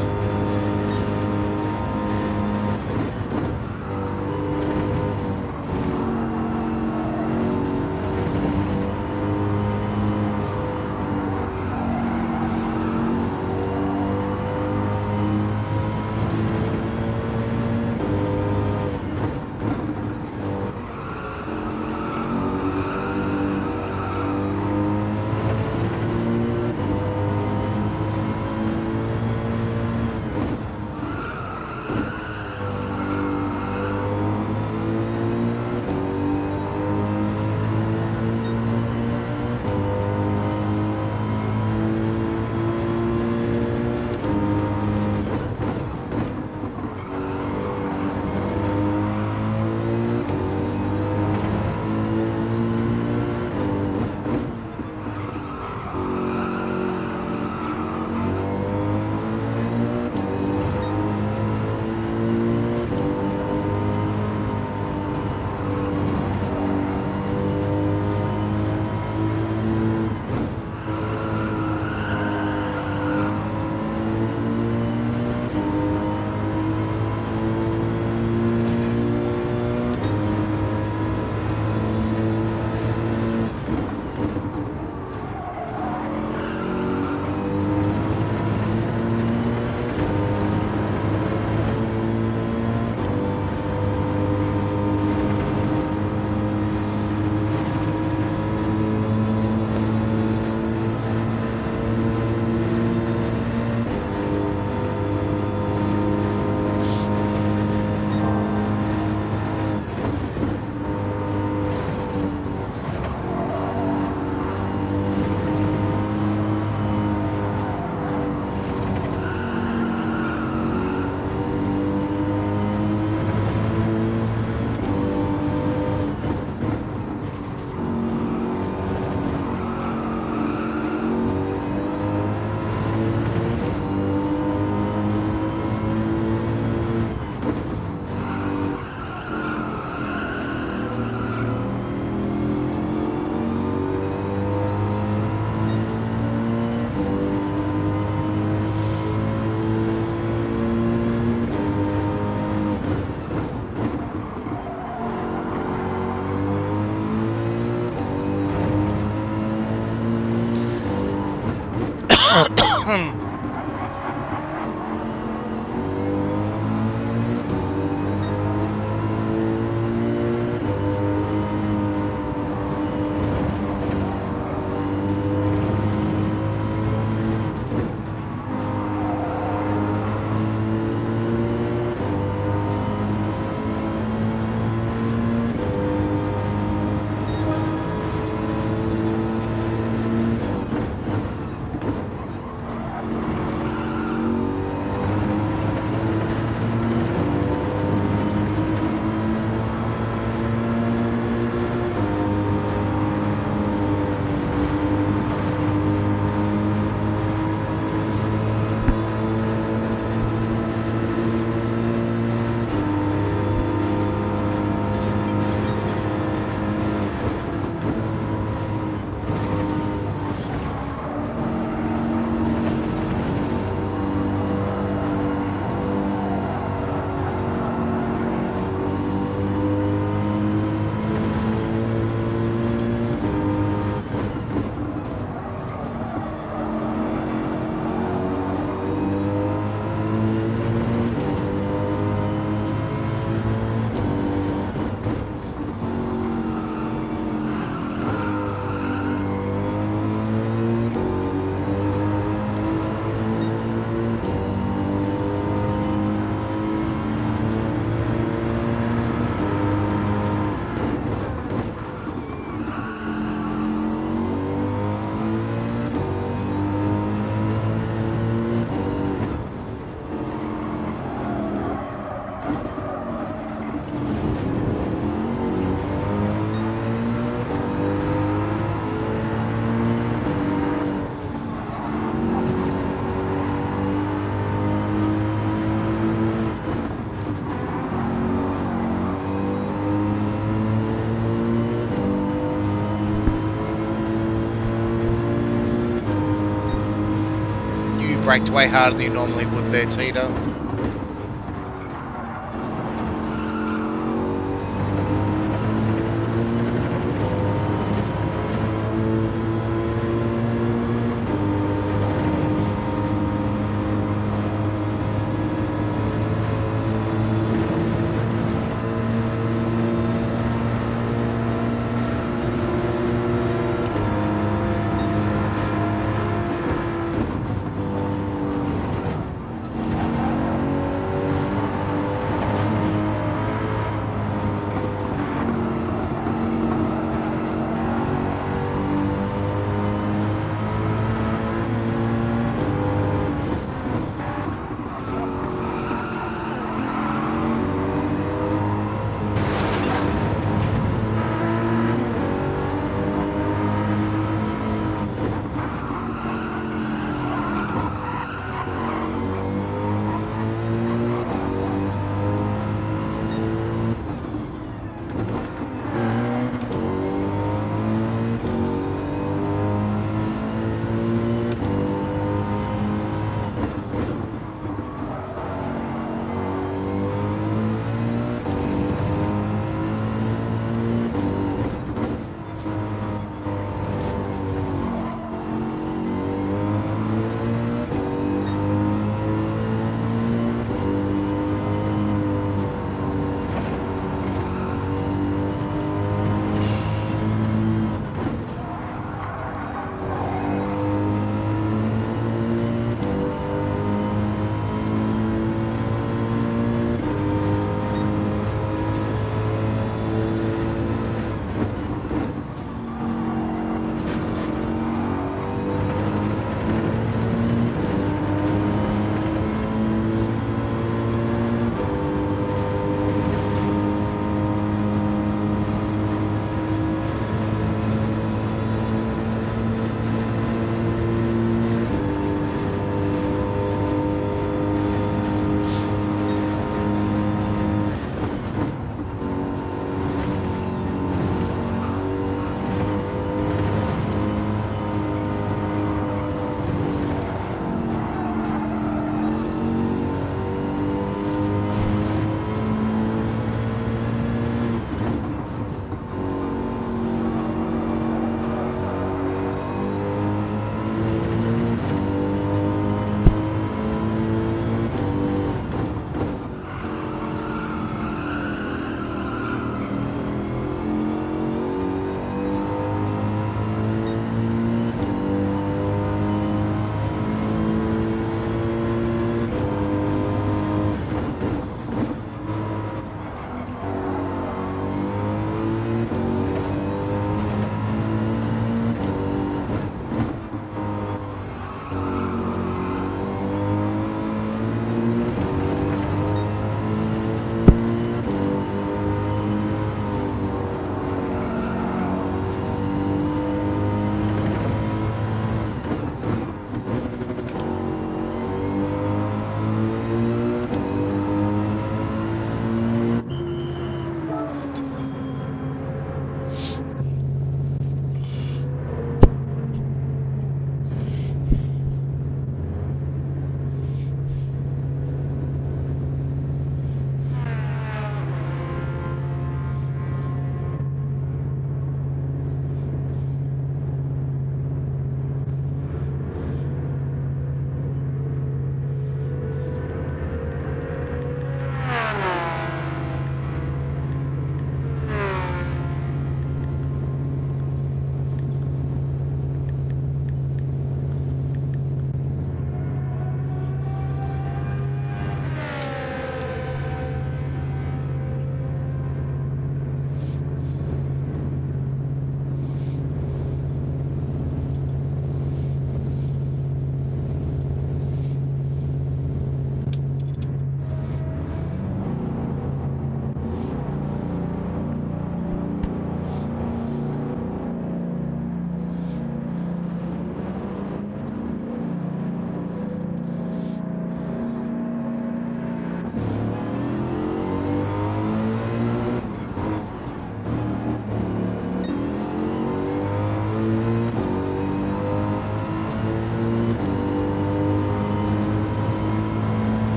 braked way harder than you normally would there, Tito.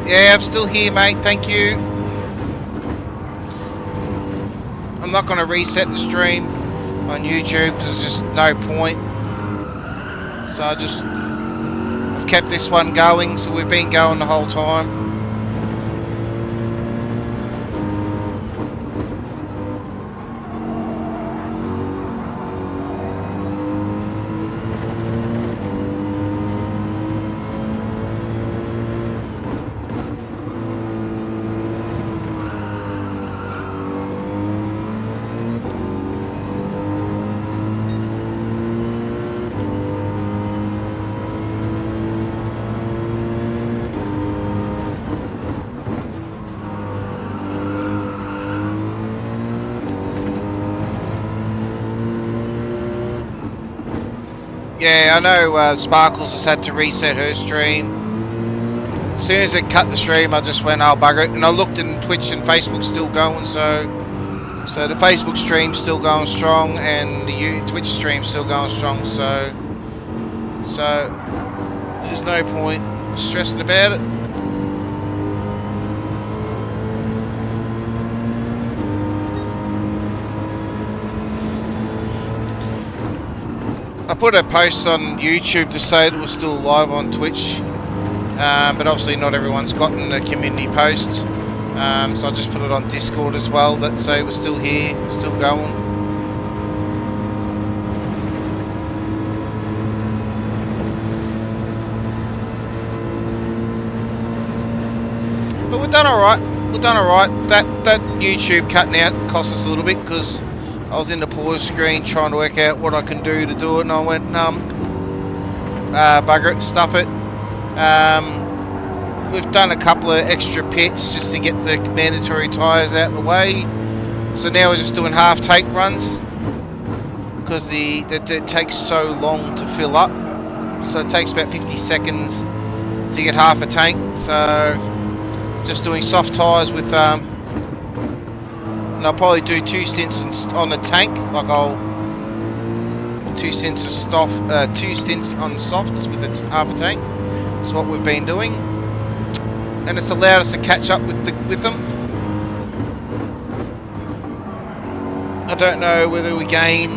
Yeah, I'm still here, mate. Thank you. I'm not going to reset the stream on YouTube because there's just no point. So I've kept this one going, so we've been going the whole time. Yeah, I know Sparkles has had to reset her stream. As soon as it cut the stream, I just went, "Oh, bugger it." And I looked and Twitch and Facebook's still going, so the Facebook stream's still going strong and the Twitch stream's still going strong, so there's no point stressing about it. I put a post on YouTube to say it was still live on Twitch, but obviously not everyone's gotten a community post, so I just put it on Discord as well that say it was still here, still going. But we've done alright. We've done alright. That YouTube cutting out cost us a little bit because I was in the pause screen trying to work out what I can do to do it, and I went, bugger it, stuff it. We've done a couple of extra pits just to get the mandatory tyres out of the way. So now we're just doing half tank runs because it takes so long to fill up. So it takes about 50 seconds to get half a tank. So just doing soft tyres with and I'll probably do 2 stints on the tank, like two stints on softs with half a tank. That's what we've been doing, and it's allowed us to catch up with them. I don't know whether we gain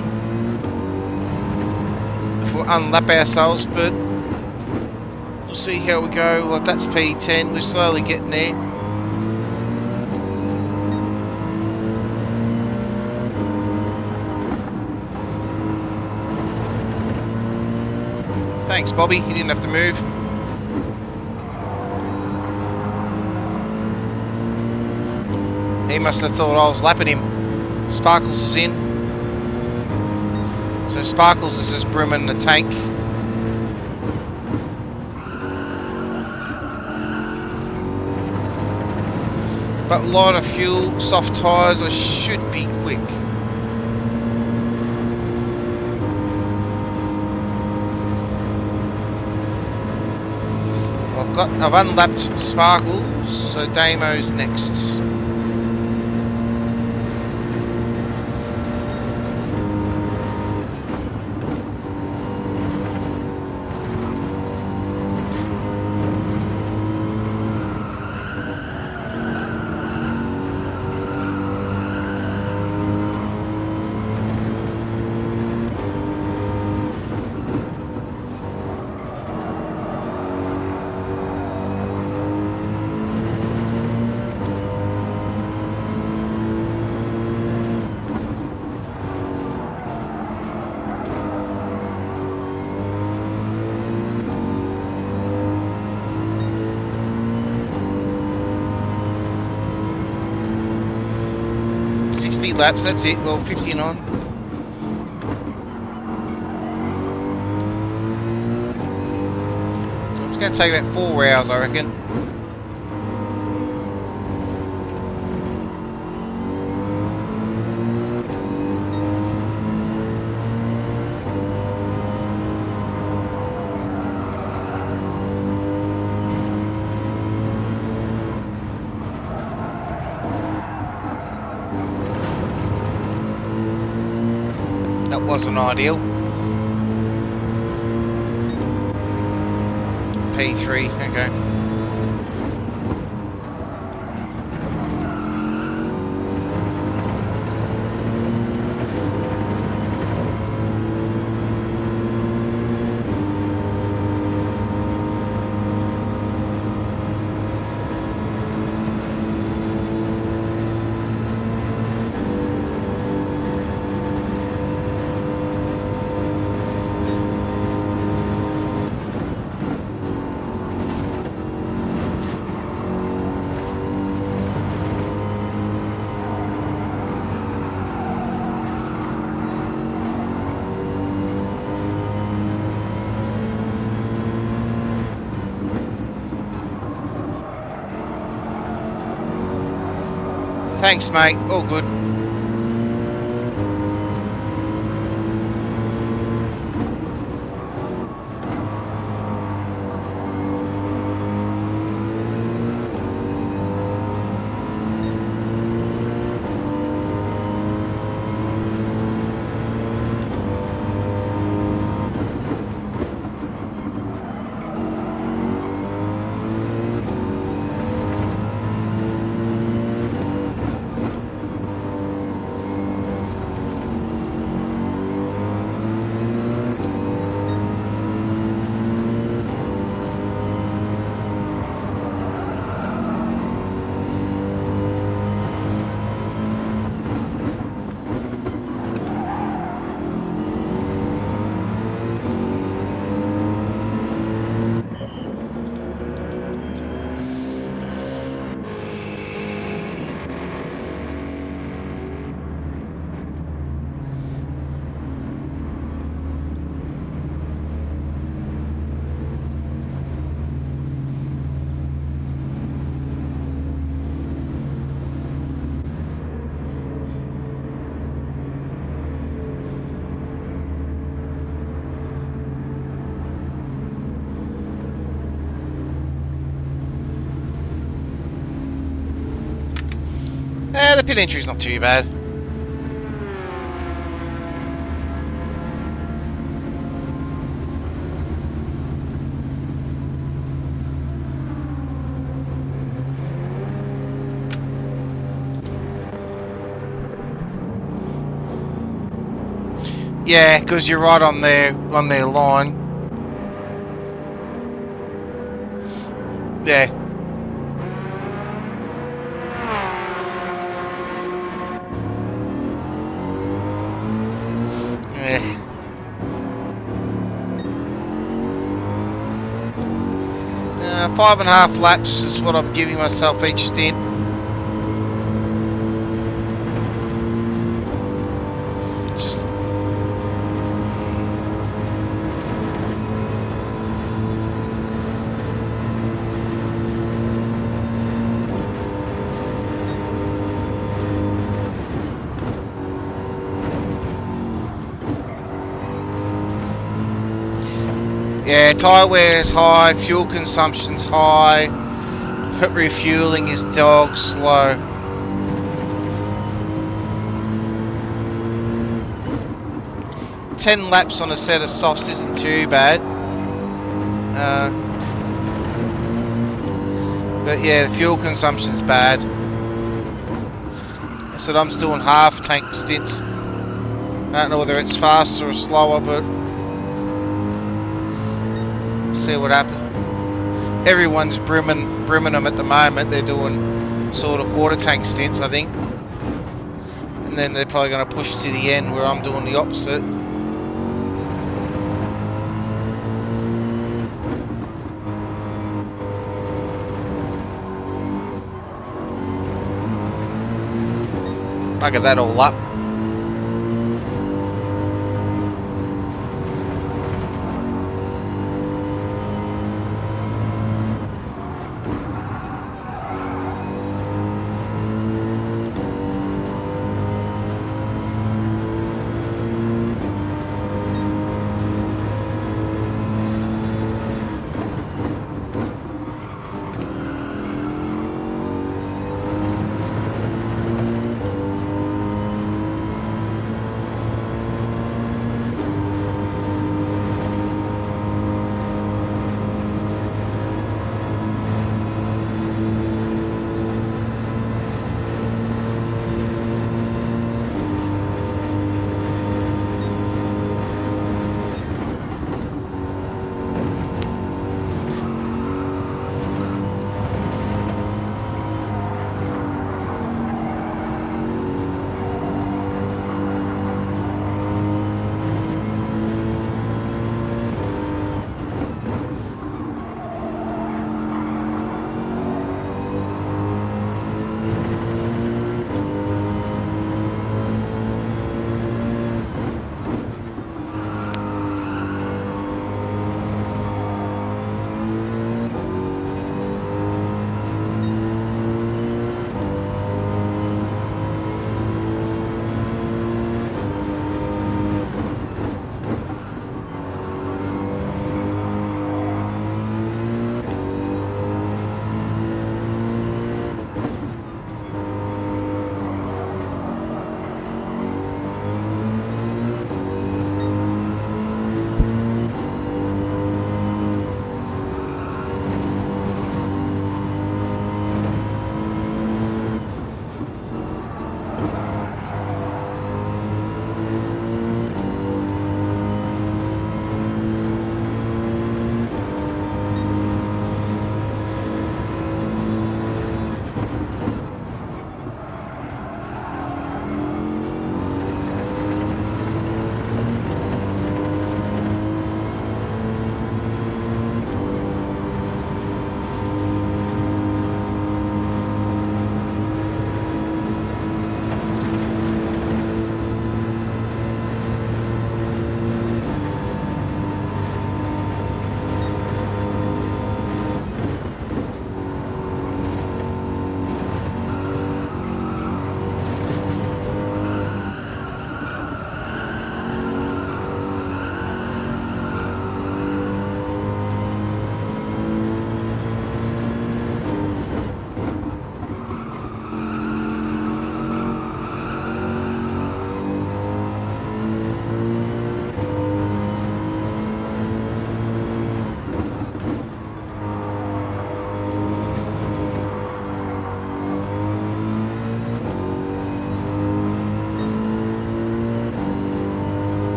if we unlap ourselves, but we'll see how we go. Like, that's P10, we're slowly getting there. Thanks, Bobby. You didn't have to move. He must have thought I was lapping him. Sparkles is in. So Sparkles is just brimming the tank. But a lot of fuel, soft tyres, I should be quick. I've unlapped Sparkles, so Damo's next. Laps, that's it. Well, 15 on. It's going to take about 4 hours, I reckon. Wasn't ideal. P3, okay. Thanks, mate. All good. The pit entry's not too bad. Yeah, because you're right on their line. Yeah. Yeah. 5.5 laps is what I'm giving myself each stint. Just yeah, tyre wear is high, fuel consumption's high, refueling is dog slow. Ten laps on a set of softs isn't too bad. But yeah, the fuel consumption's bad. So I'm just doing half tank stints. I don't know whether it's faster or slower, but see what happens. Everyone's brimming them at the moment. They're doing sort of quarter tank stints, I think. And then they're probably going to push to the end where I'm doing the opposite. Bugger that all up.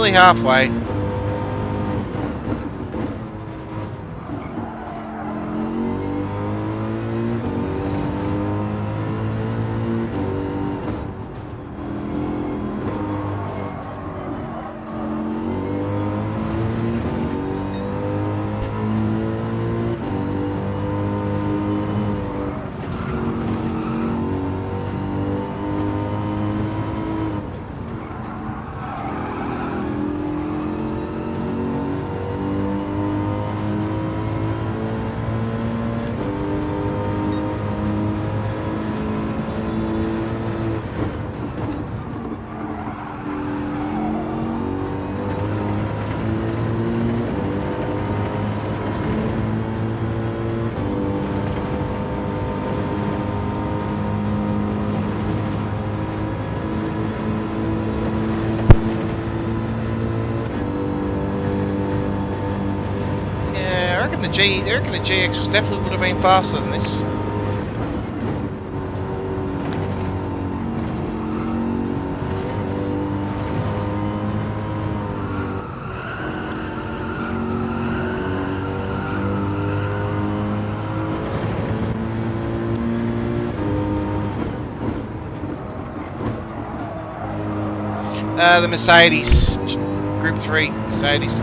nearly halfway. Yeah, I reckon the GX was definitely would have been faster than this. The Mercedes, Group 3 Mercedes.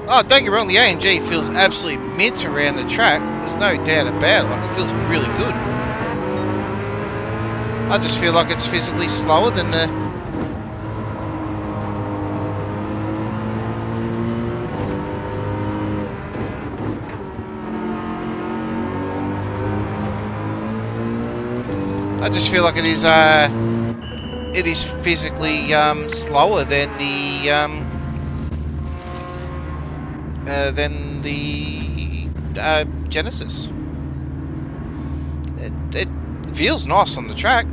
Oh, don't get me wrong, the AMG feels absolutely mint around the track. There's no doubt about it. Like, it feels really good. I just feel like it's physically slower than the... I just feel like it is physically slower than the Genesis. It feels nice on the track.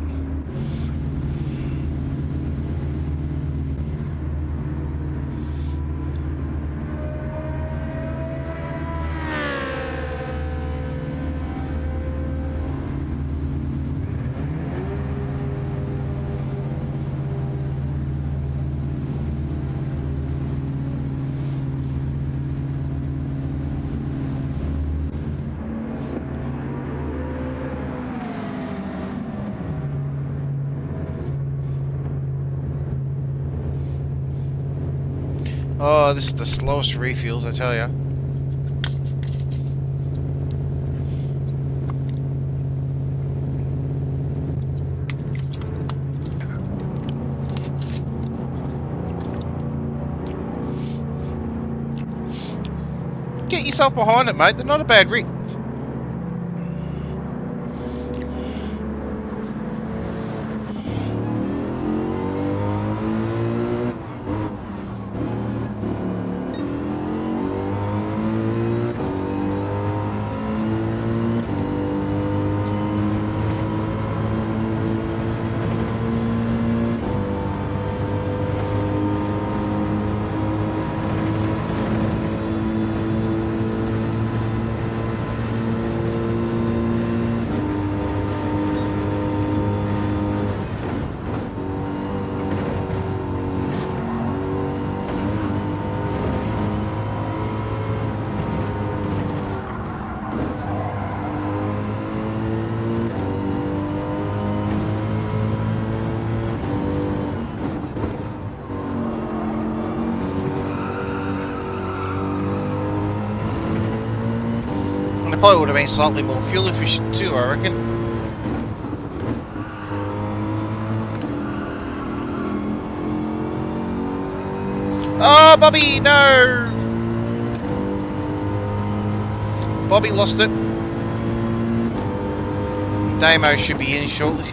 Oh, this is the slowest refuels, I tell ya. Get yourself behind it, mate. They're not a bad rig. And it probably would have been slightly more fuel efficient too, I reckon. Oh, Bobby, no! Bobby lost it. Damo should be in shortly.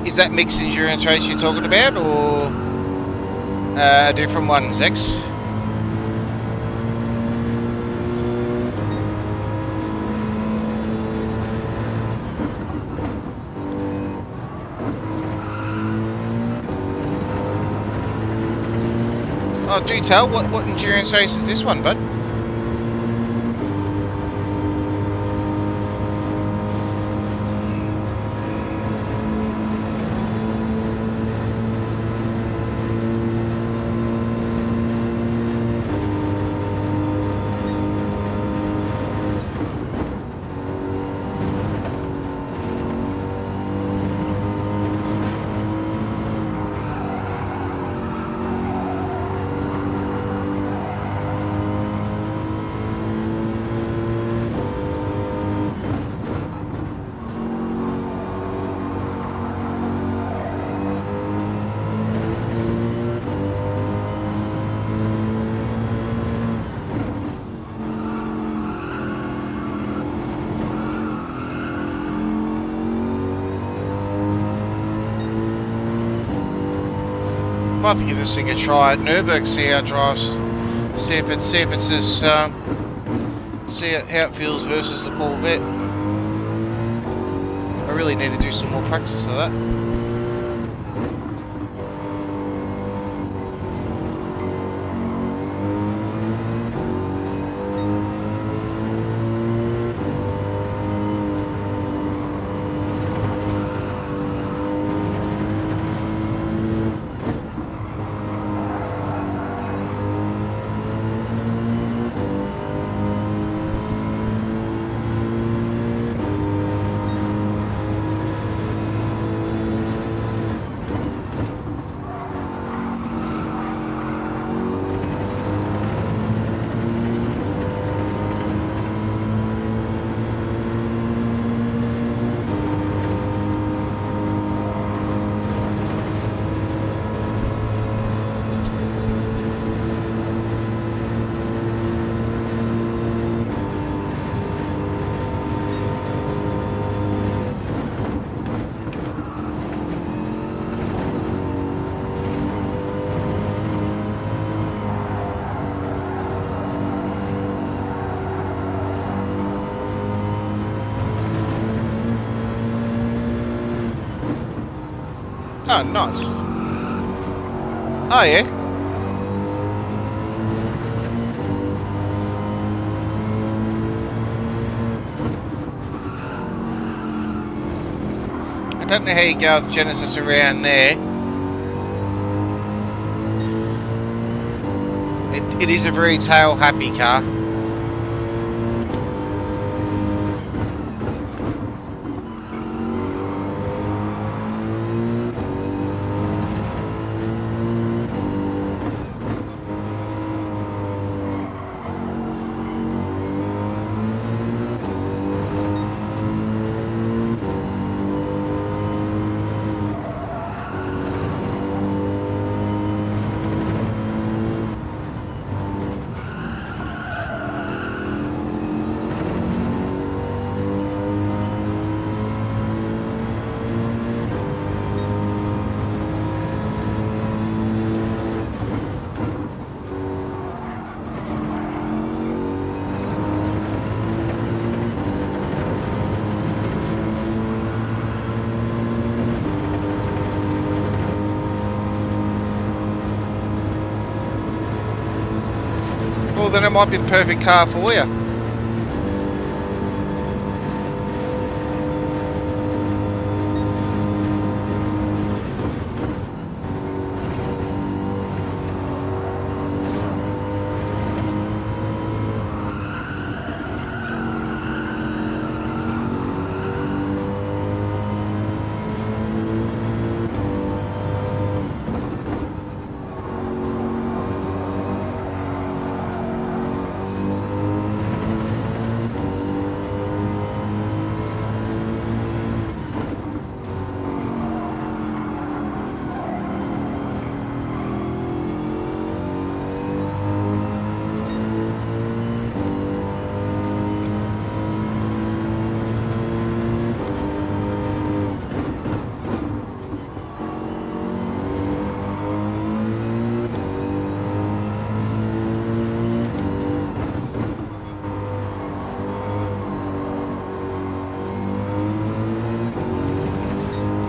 Is that mixed endurance race you're talking about, or a different one, Zex? Oh, do tell. What endurance race is this one, bud? Might have to give this thing a try at Nürburgring, see how it drives, see if it's as see how it feels versus the Corvette. I really need to do some more practice of that. Oh, nice. Oh, yeah. Don't know how you go with Genesis around there. It is a very tail-happy car. Well, then it might be the perfect car for you.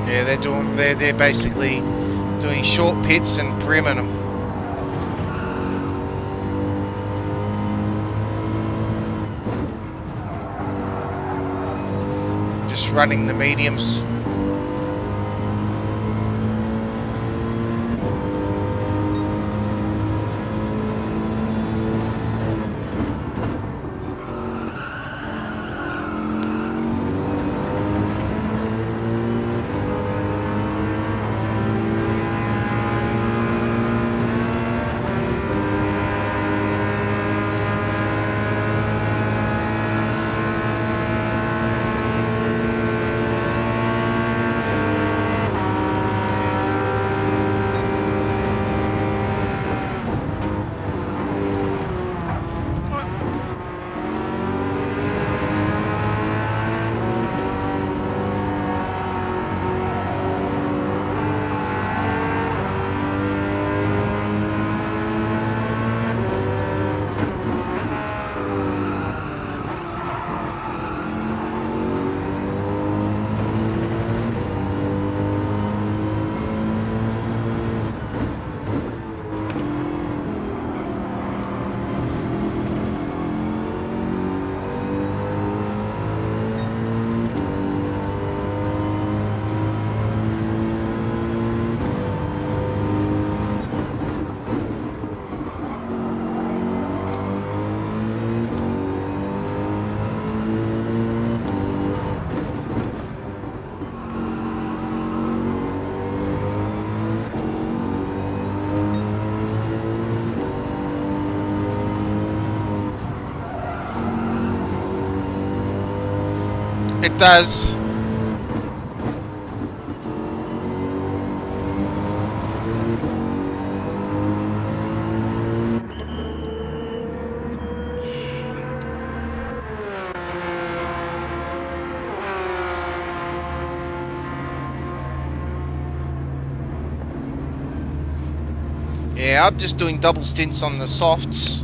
Yeah, they're basically doing short pits and brimming them. Just running the mediums. It does. Yeah, I'm just doing double stints on the softs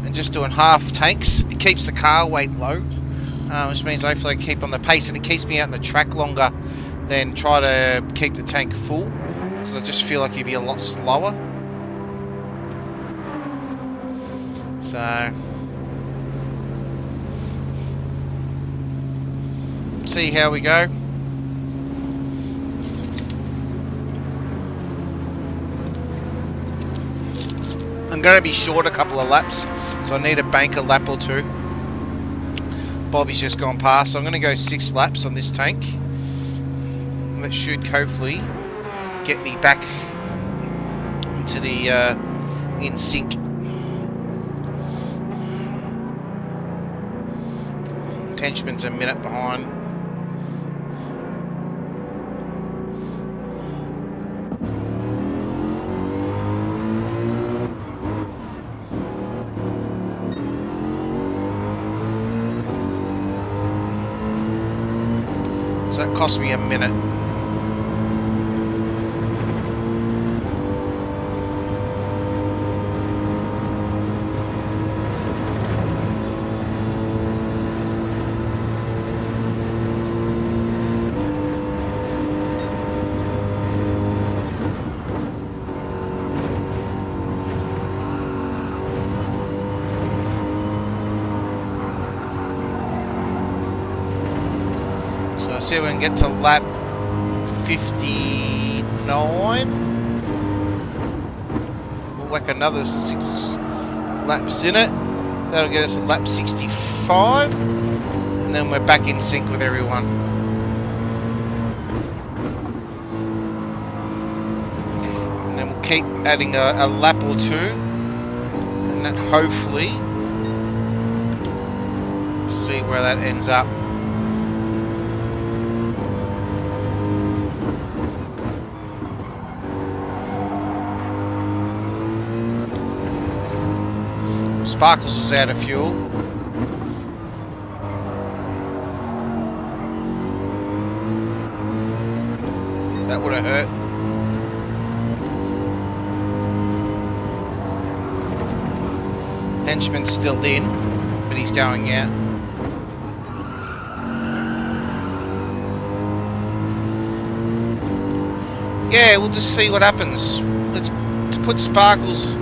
and just doing half tanks. It keeps the car weight low, which means hopefully I keep on the pace, and it keeps me out in the track longer than try to keep the tank full, because I just feel like you'd be a lot slower. So, see how we go. I'm going to be short a couple of laps, so I need to bank a lap or two. Bobby's just gone past, so I'm going to go 6 laps on this tank. That should hopefully get me back into the in sync. Henchman's a minute behind. So that cost me a minute. See if we can get to lap 59. We'll whack another 6 laps in it. That'll get us to lap 65. And then we're back in sync with everyone. And then we'll keep adding a lap or two. And that hopefully, see where that ends up. Sparkles was out of fuel. That would have hurt. Henchman's still in, but he's going out. Yeah, we'll just see what happens. Let's put Sparkles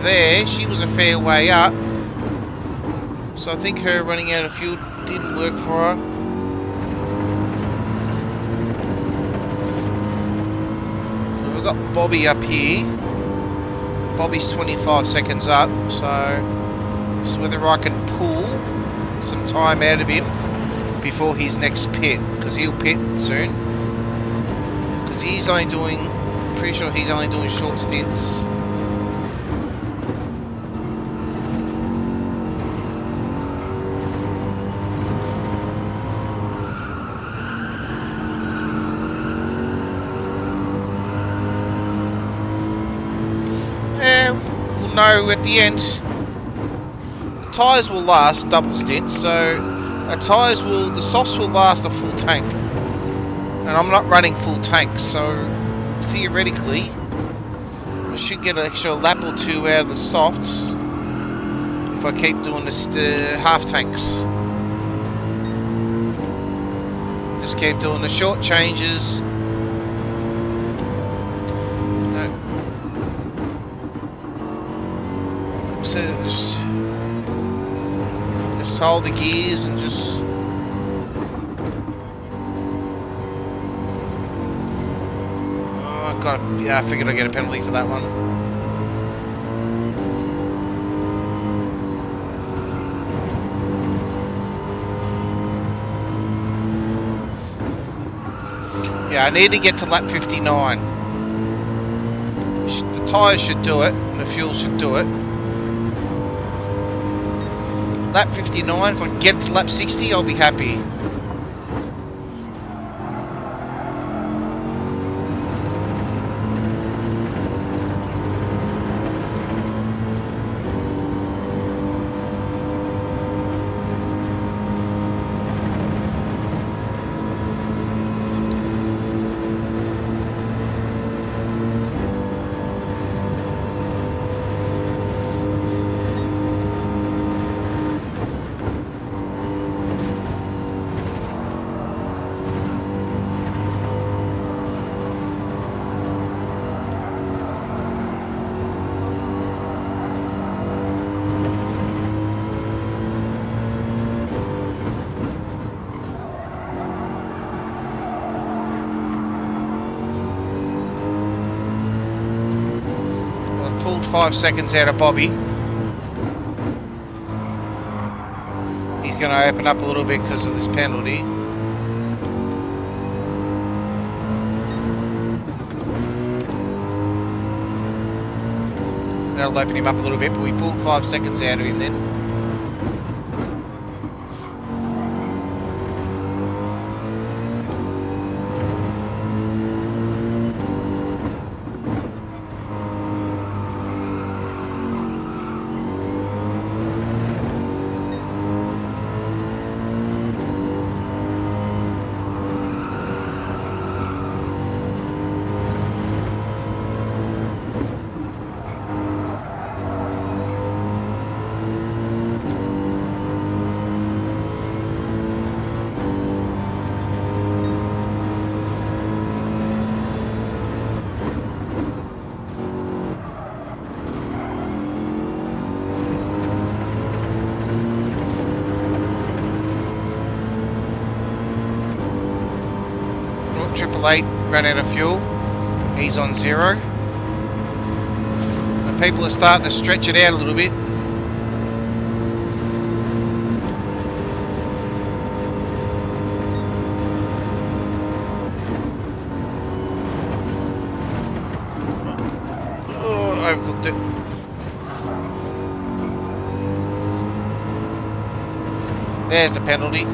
there. She was a fair way up, so I think her running out of fuel didn't work for her. So we've got Bobby up here. Bobby's 25 seconds up, so just whether I can pull some time out of him before his next pit, because he'll pit soon, because he's only doing, pretty sure he's only doing short stints. Know at the end the tyres will last double stints, so the softs will last a full tank, and I'm not running full tank, so theoretically I should get an extra lap or two out of the softs if I keep doing this half tanks. Just keep doing the short changes. So just hold the gears and just yeah, I figured I'd get a penalty for that one. Yeah, I need to get to lap 59. The tyres should do it and the fuel should do it. Lap 59, if I get to lap 60, I'll be happy. 5 seconds out of Bobby. He's going to open up a little bit because of this penalty. That'll open him up a little bit, but we pulled 5 seconds out of him then. Triple Eight ran out of fuel. He's on 0. And people are starting to stretch it out a little bit. Oh, overcooked it. There's the penalty.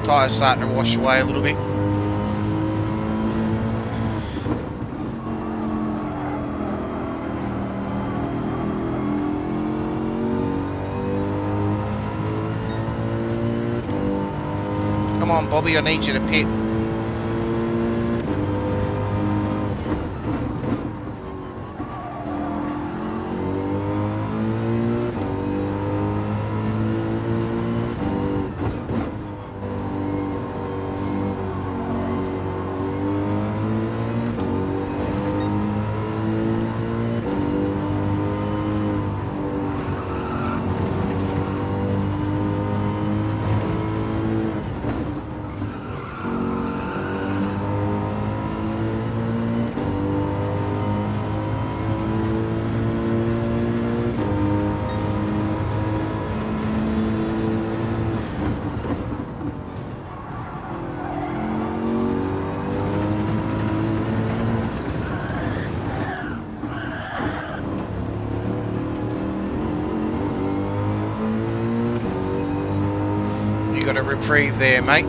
Tyres starting to wash away a little bit. Come on, Bobby, I need you to pit. Got a reprieve there, mate.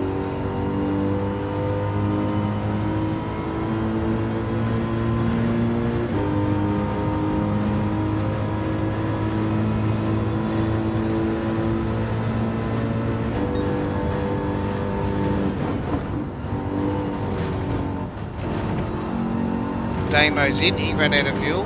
Damo's in, he ran out of fuel.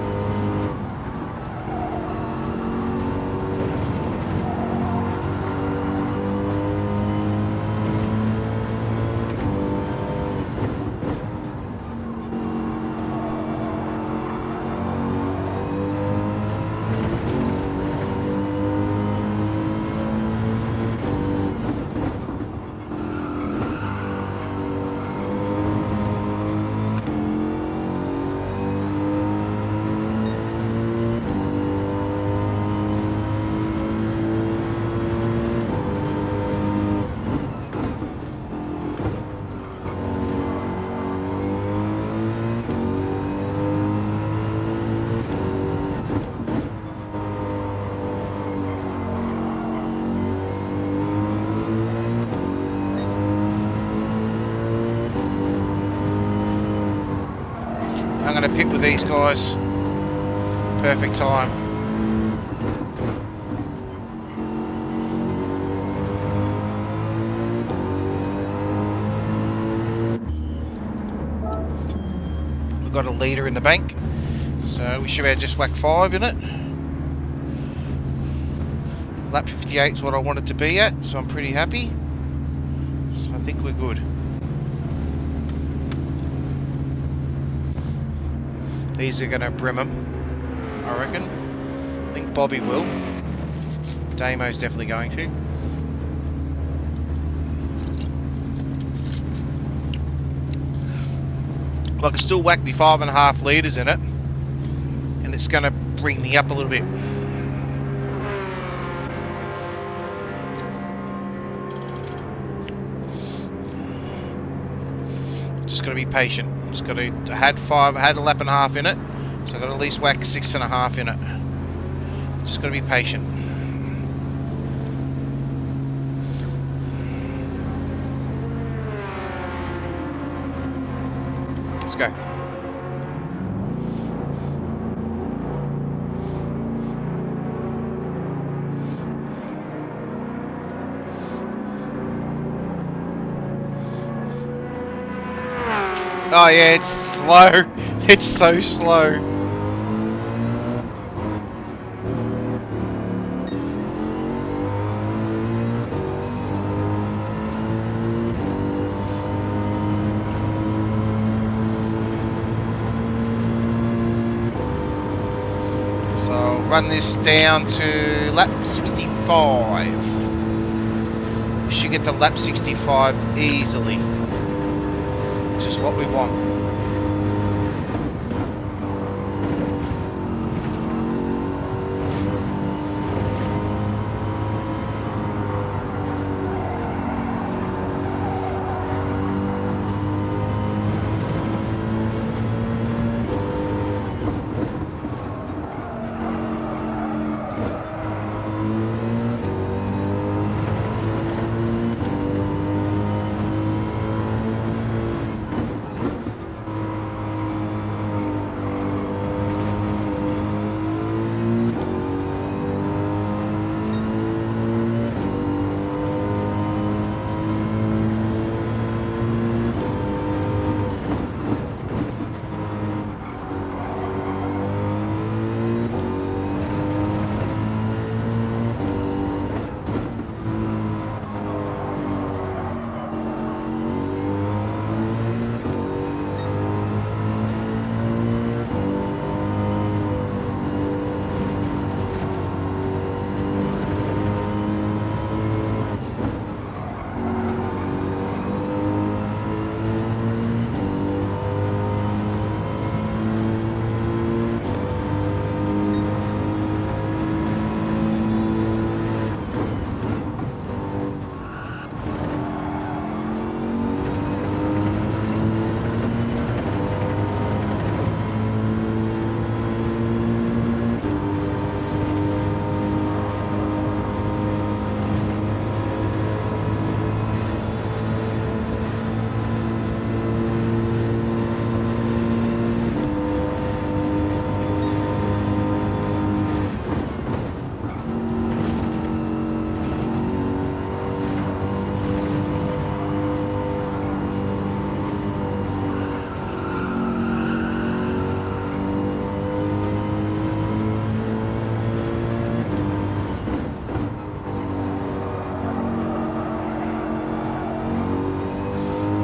I'm going to pit with these guys. Perfect time. We've got a leader in the bank, so we should have just whack 5 in it. Lap 58 is what I wanted to be at, so I'm pretty happy. So I think we're good. These are going to brim them, I reckon. I think Bobby will. Damo's definitely going to. I can still whack me 5.5 litres in it, and it's going to bring me up a little bit. Just got to be patient. Just got to. I had a lap and a half in it, so I got to at least whack 6.5 in it. Just got to be patient. Let's go. Oh yeah, it's slow. It's so slow. So I'll run this down to lap 65. We should get to lap 65 easily, which is what we want.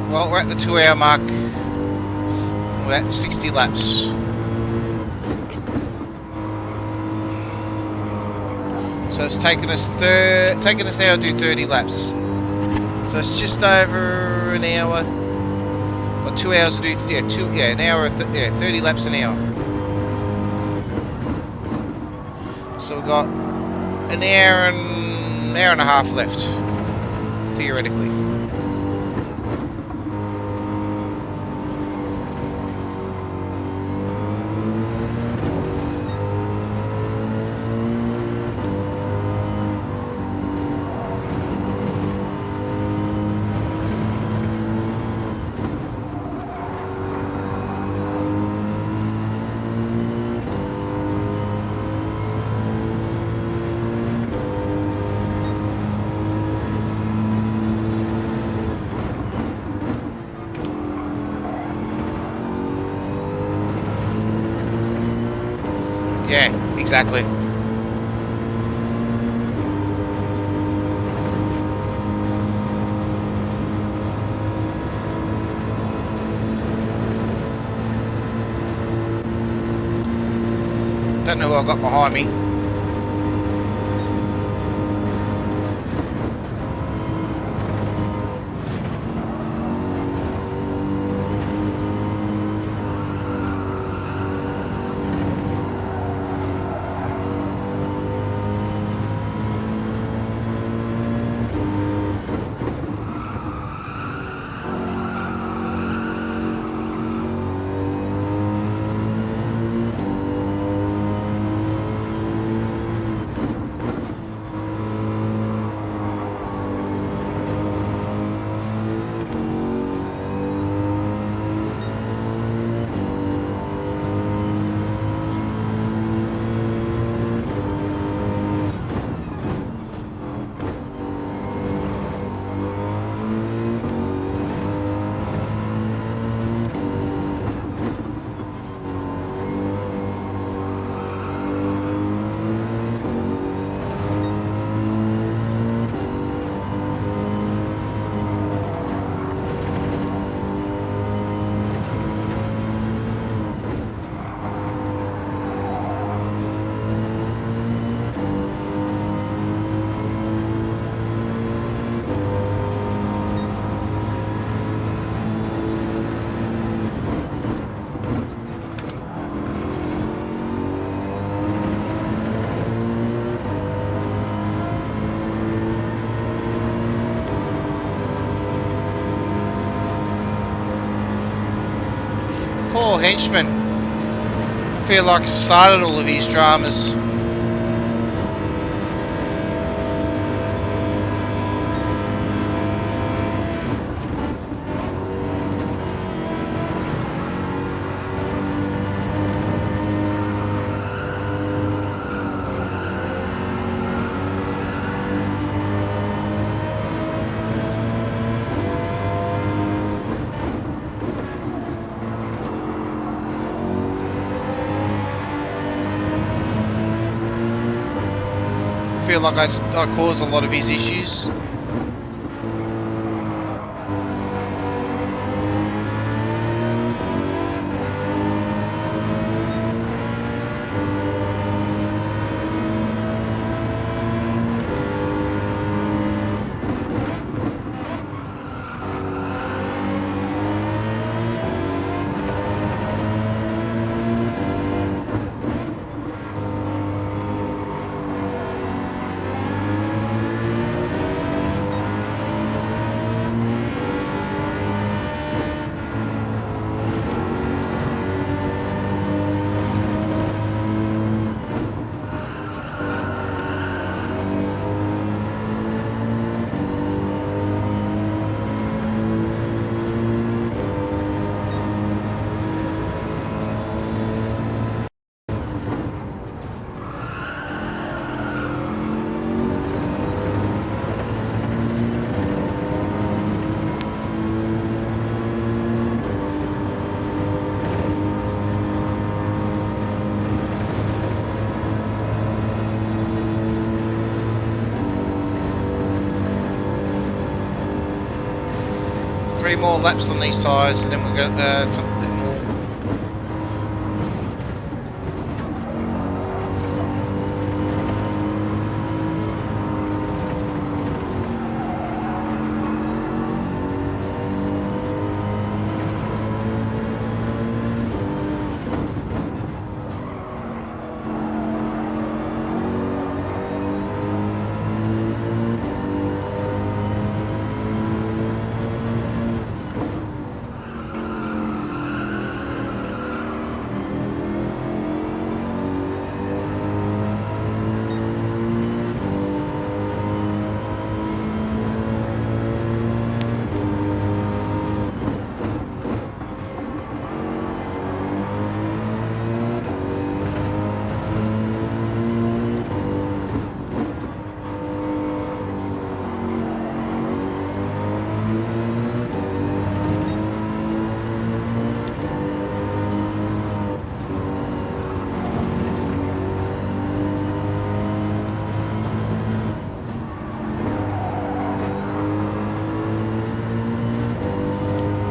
Well, we're at the 2-hour mark. We're at 60 laps. So it's taken us now to do 30 laps. So it's just over an hour. Or 2 hours to do an hour 30 laps an hour. So we've got an hour and a half left, theoretically. Yeah, exactly. Don't know who I've got behind me. poor henchman. I feel like I started all of his dramas. I feel like I caused a lot of his issues. Three more laps on these tyres and then we'll go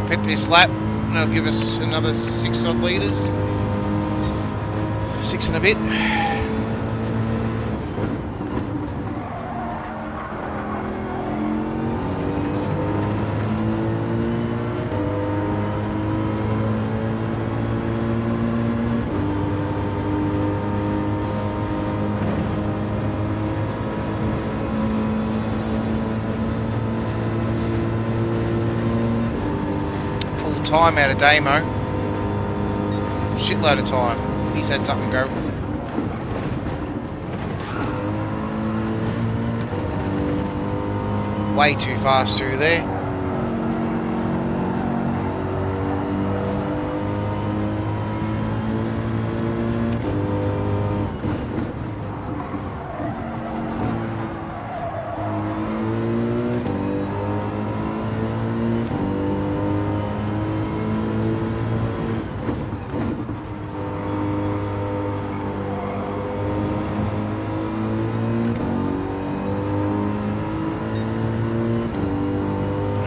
pit this lap and it'll give us another 6 odd litres. 6 and a bit. Time out of Damo. Shitload of time. He's had something go. Way too fast through there.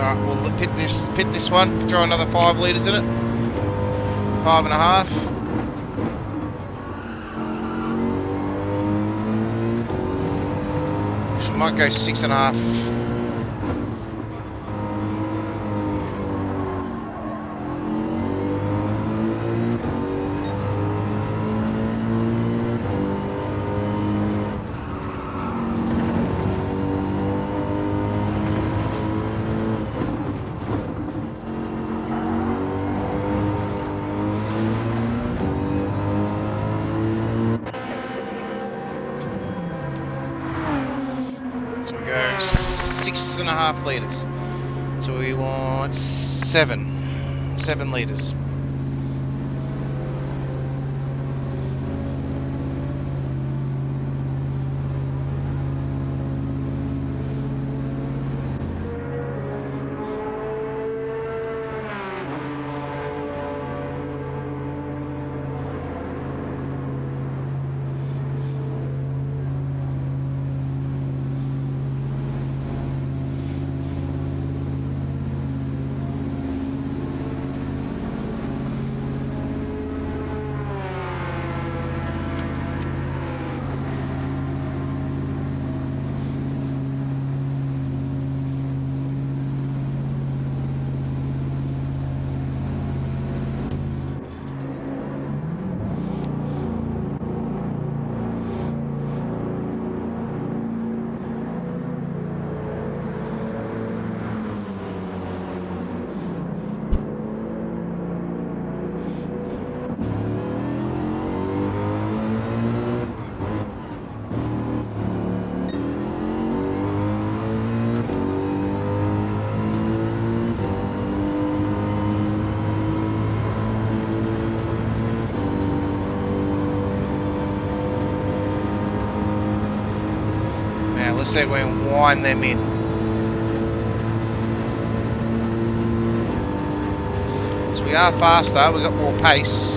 Alright, we'll pit this one, throw another 5 litres in it. 5.5. So we might go 6.5. 6.5 litres. So we want 7 litres. Now let's see if we can wind them in. So we are faster, we've got more pace.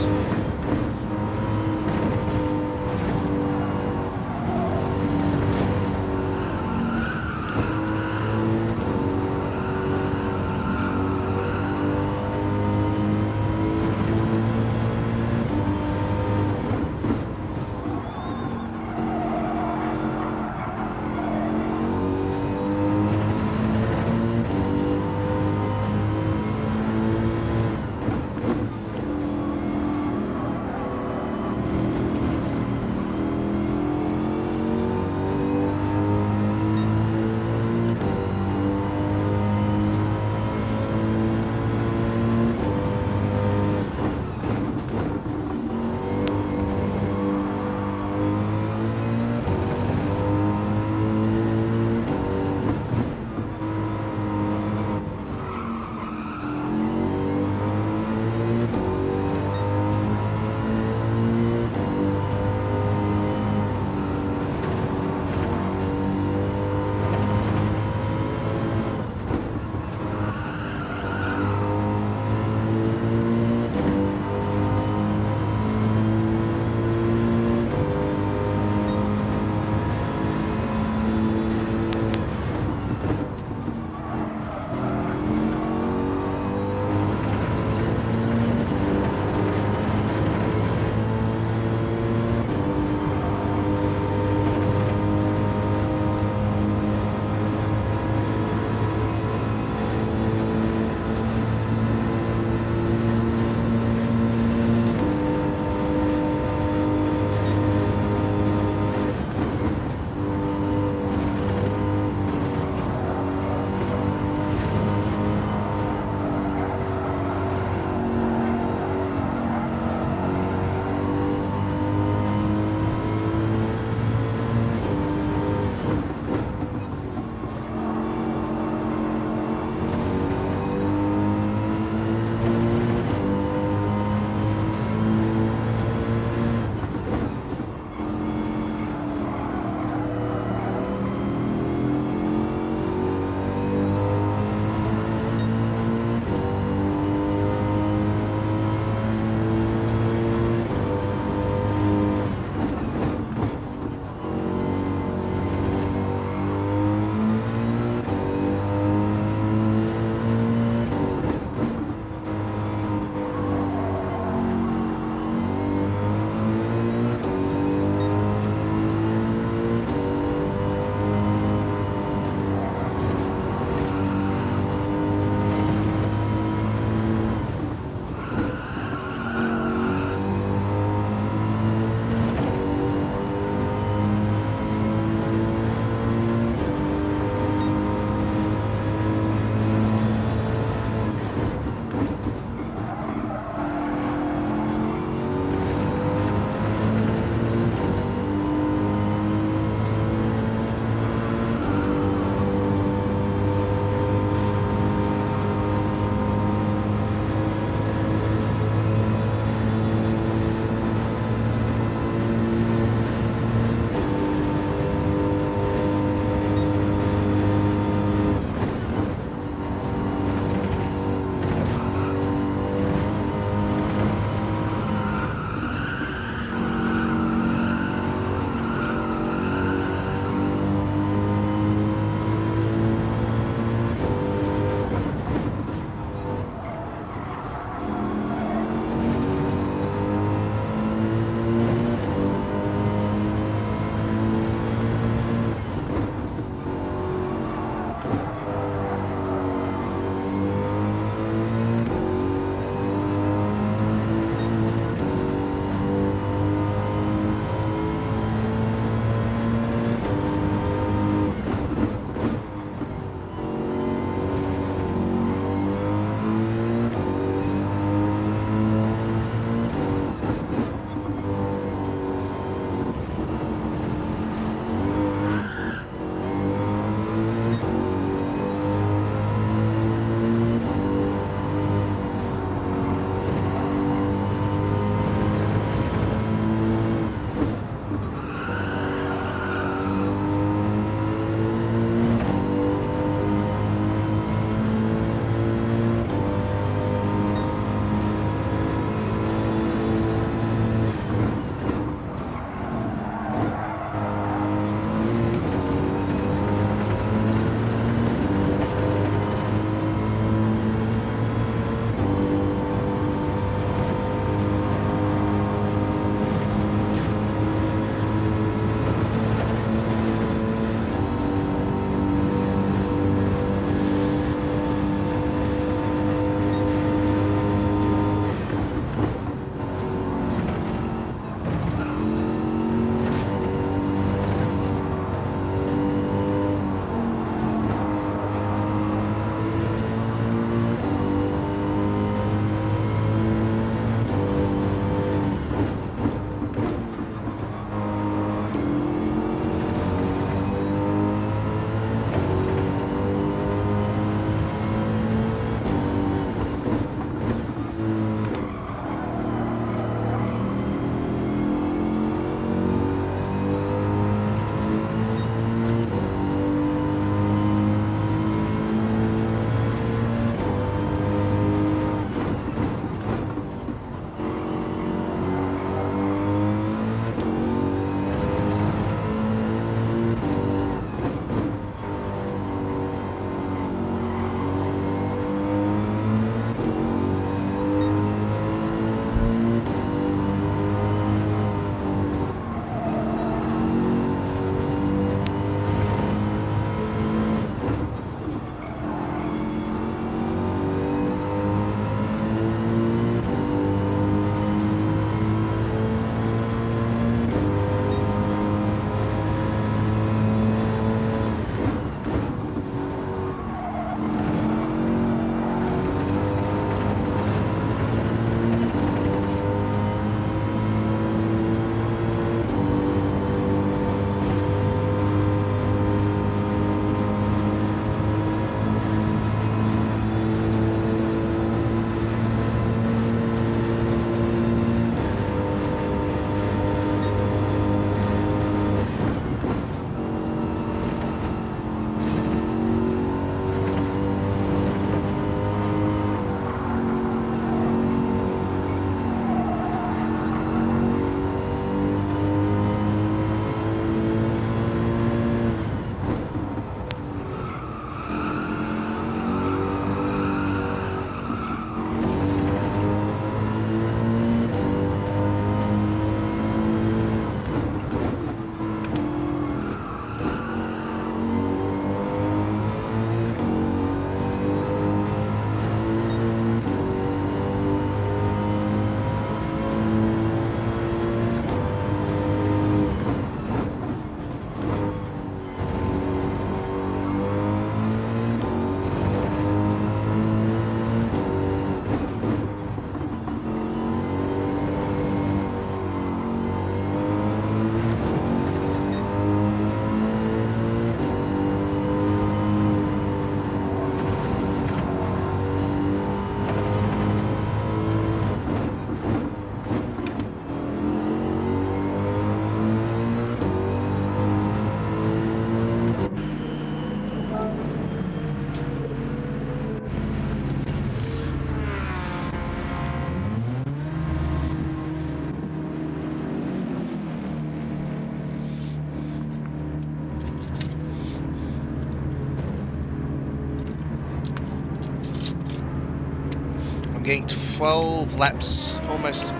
I'm getting 12 laps, almost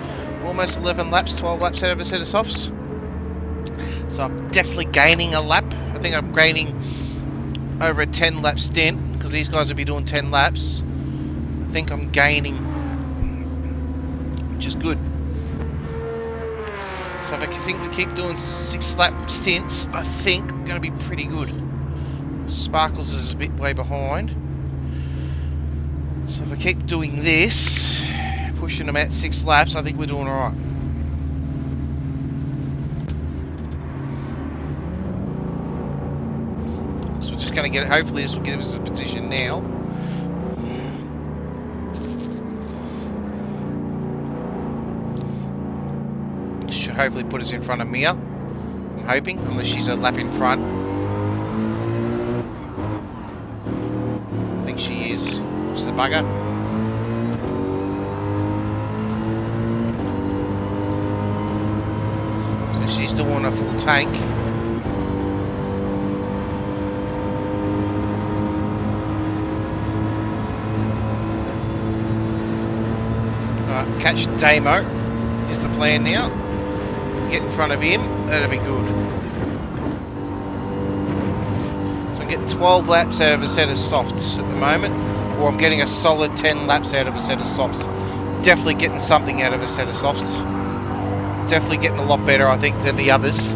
11 laps, 12 laps out of a set of softs. So I'm definitely gaining a lap. I think I'm gaining over a 10 lap stint, because these guys will be doing 10 laps. I think I'm gaining, which is good. So if I think we keep doing 6 lap stints, I think we're going to be pretty good. Sparkles is a bit way behind. So if I keep doing this, pushing them out 6 laps, I think we're doing alright. So we're just going to get it. Hopefully this will give us a position now. This should hopefully put us in front of Mia. I'm hoping, unless she's a lap in front. I think she is. She's the bugger. So she's doing a full tank. Alright, catch Damo is the plan now. Get in front of him, that'll be good. So I'm getting 12 laps out of a set of softs at the moment, or I'm getting a solid 10 laps out of a set of softs. Definitely getting something out of a set of softs. Definitely getting a lot better, I think, than the others.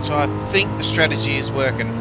So I think the strategy is working.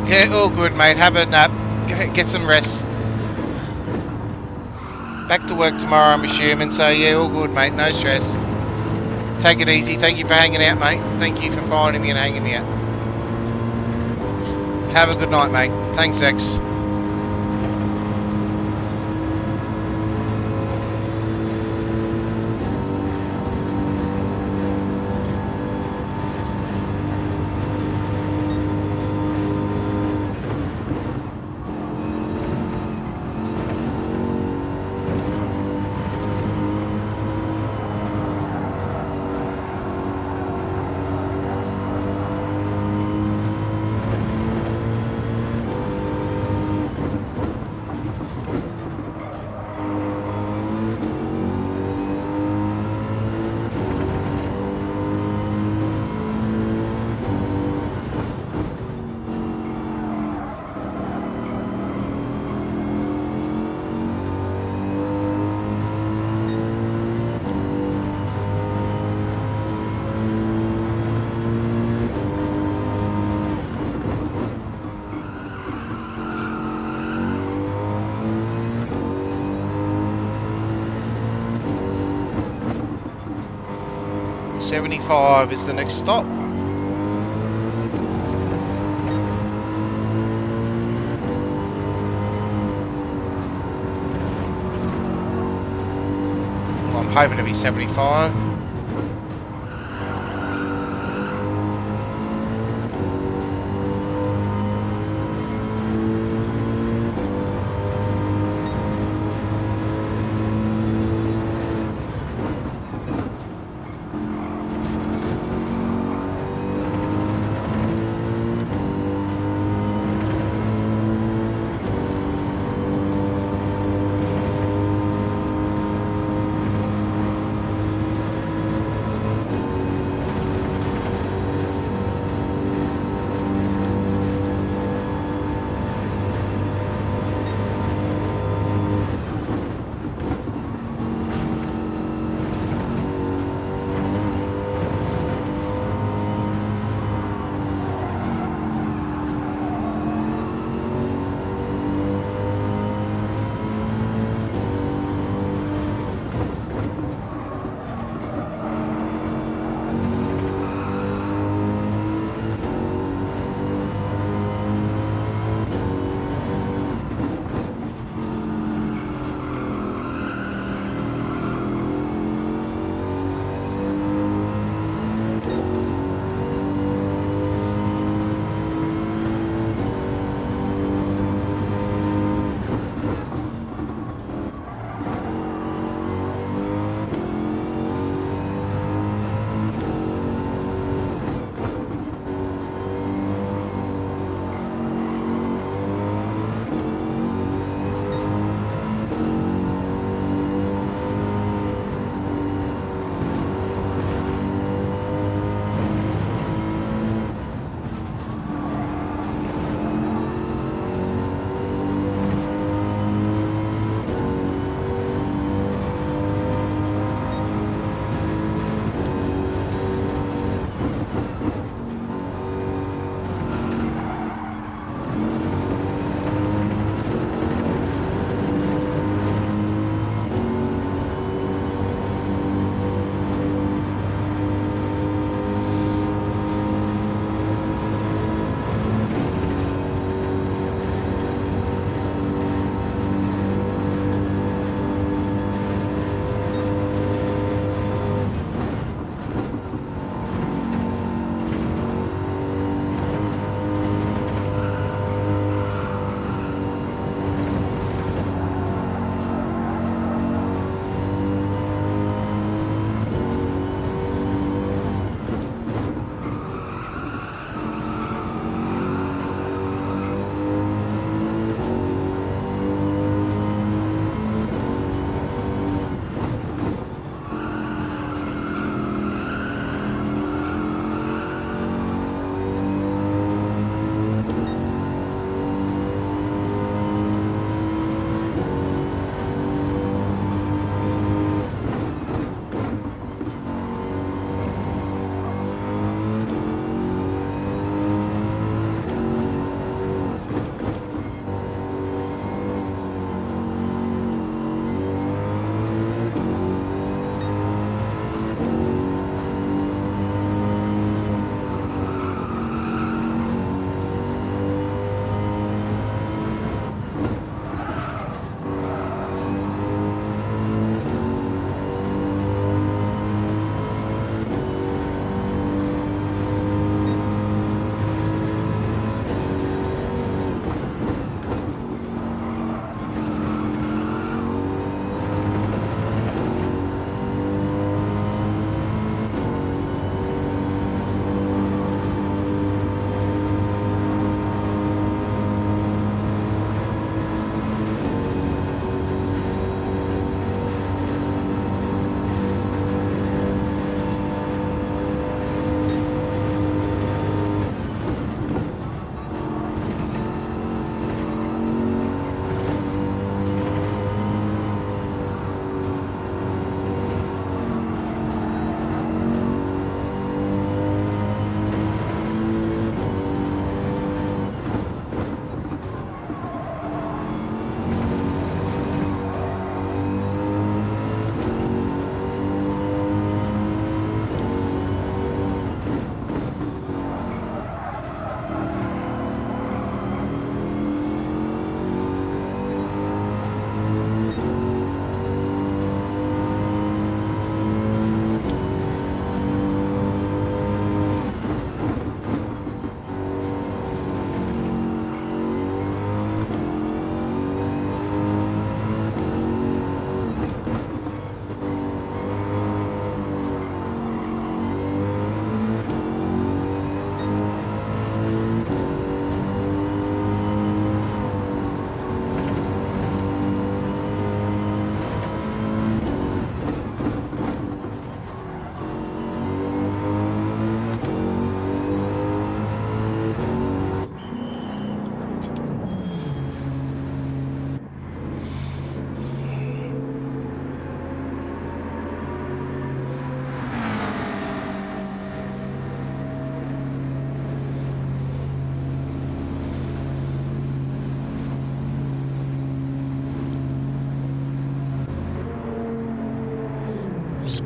Yeah, all good, mate. Have a nap. Get some rest. Back to work tomorrow, I'm assuming. So, yeah, all good, mate. No stress. Take it easy. Thank you for hanging out, mate. Thank you for finding me and hanging me out. Have a good night, mate. Thanks, X. 75 is the next stop. Well, I'm hoping to be 75.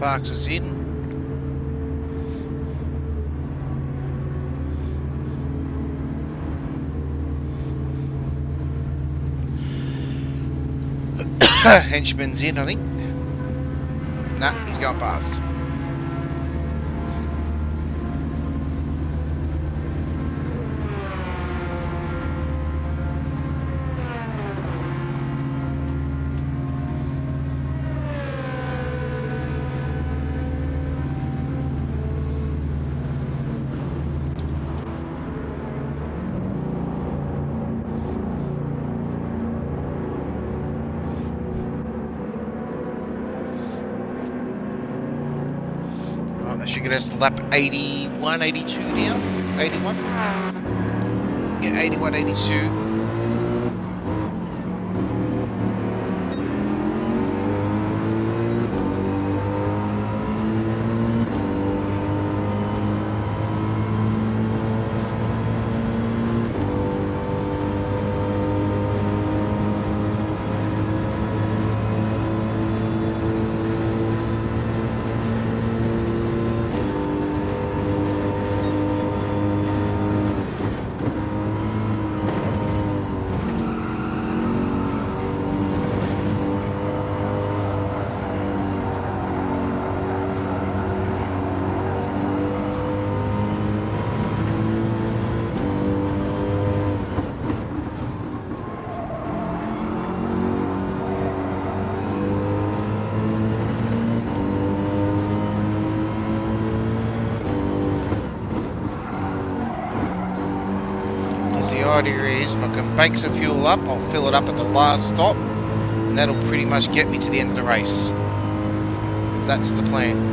Sparks is in. Henchman's in, I think. Nah, he's gone past. That should get us to lap 81, 82 now. 81? Yeah, 81, 82. The idea is if I can bank some fuel up, I'll fill it up at the last stop, and that'll pretty much get me to the end of the race. That's the plan.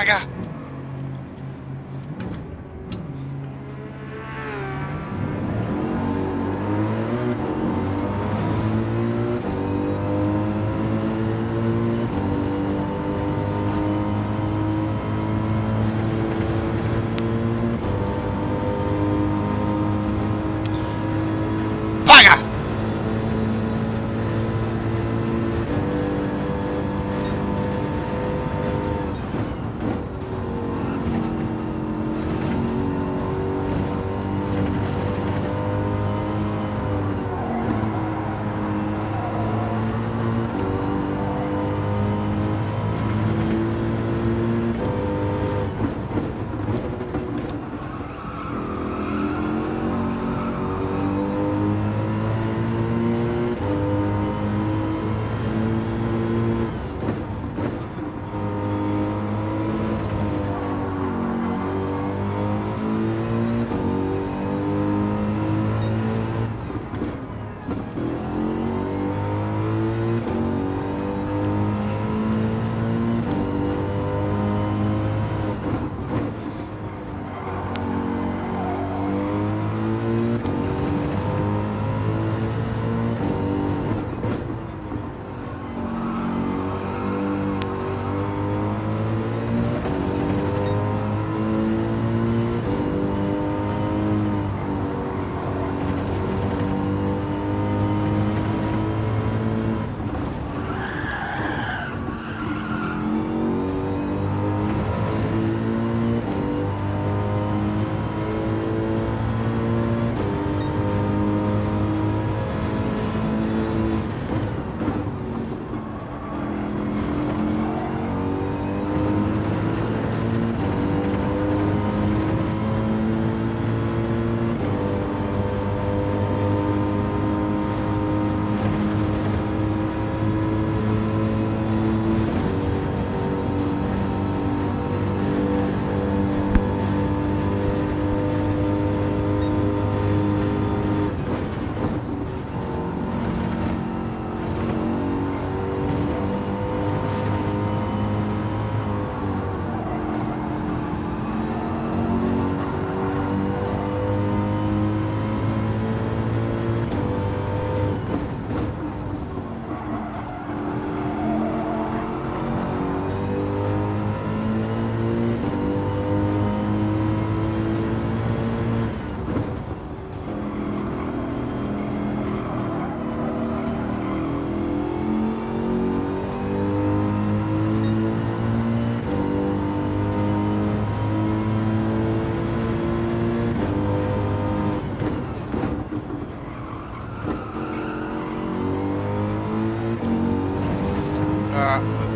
Bugger! Bugger!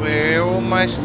We're almost...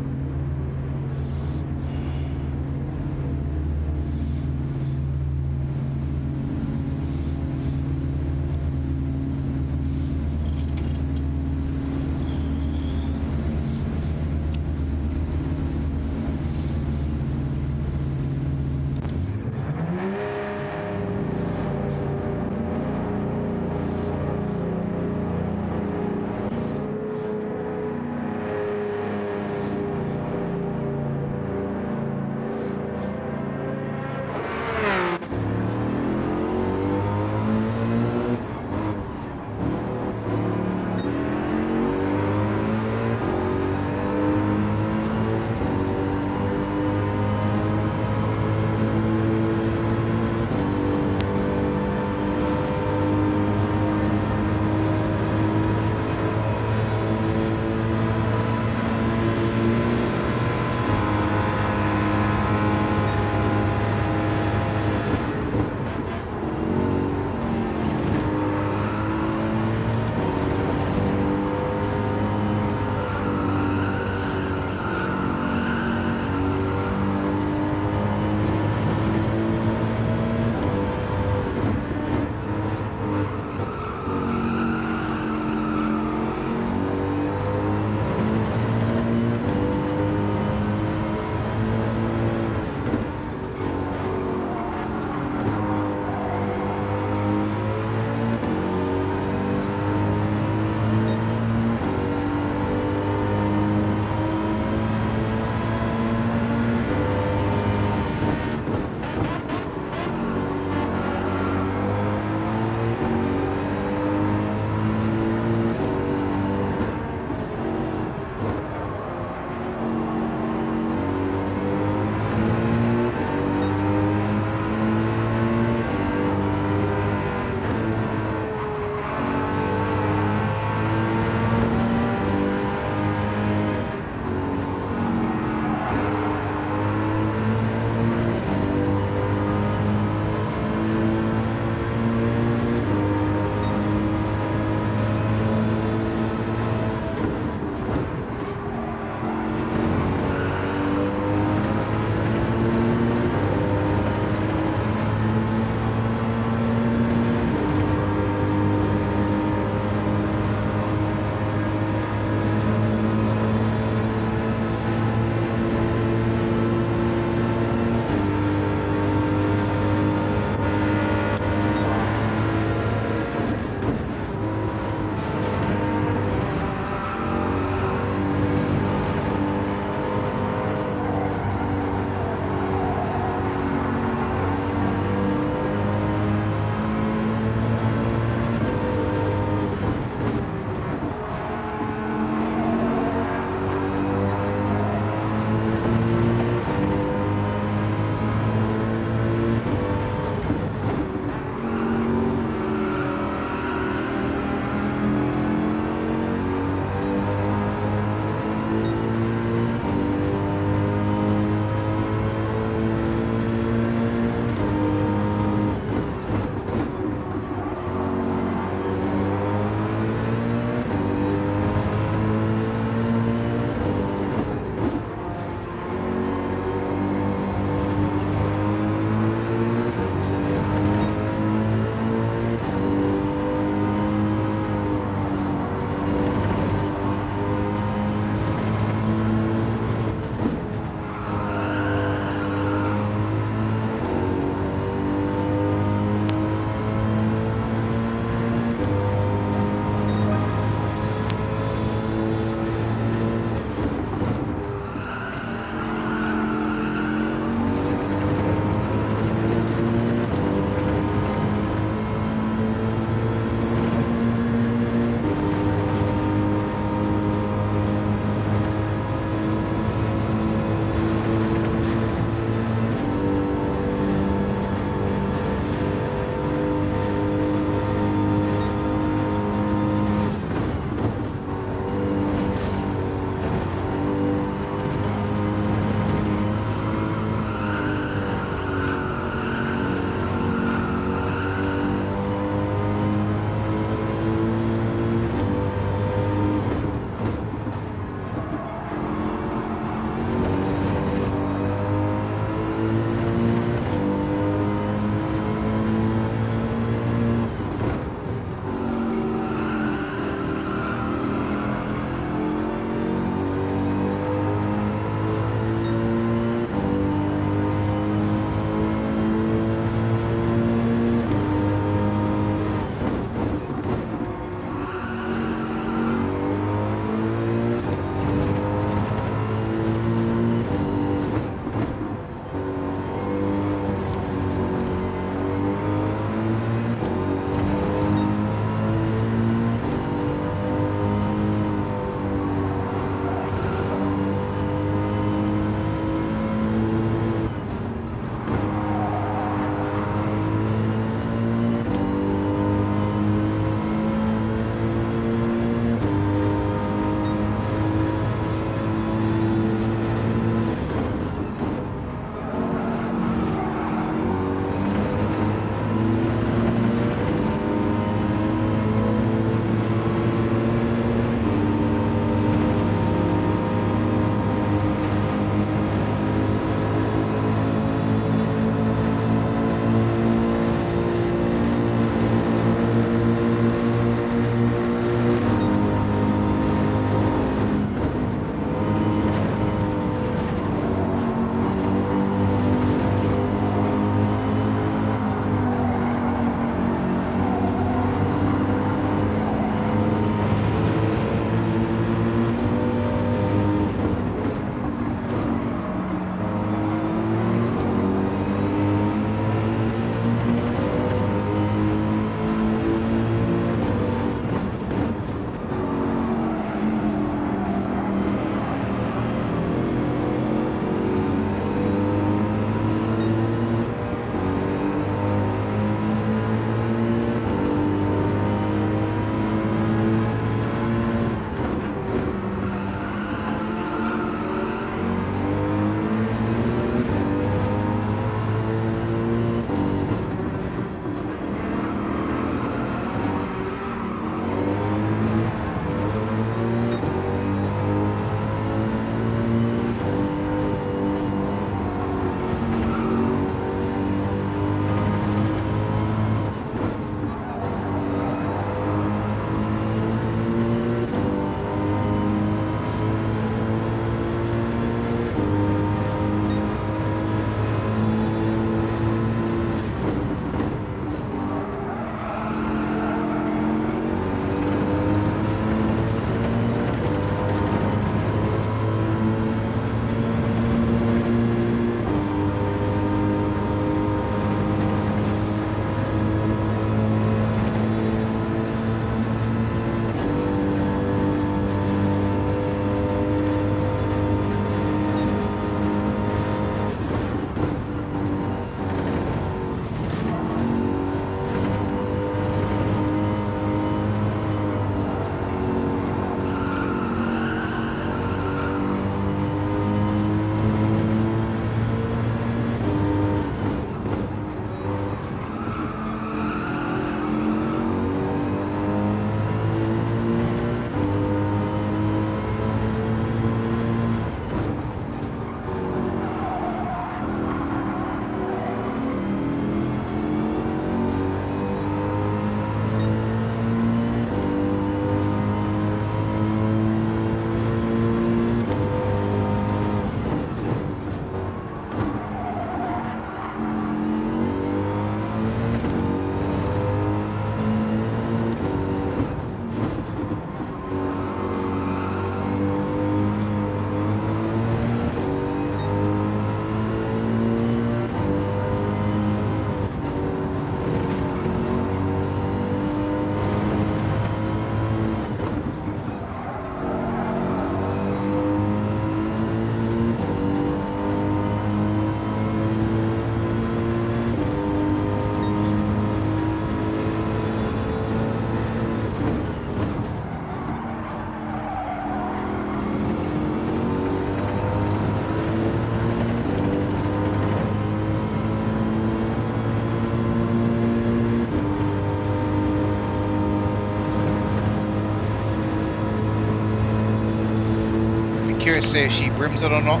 Curious to see if she brims it or not.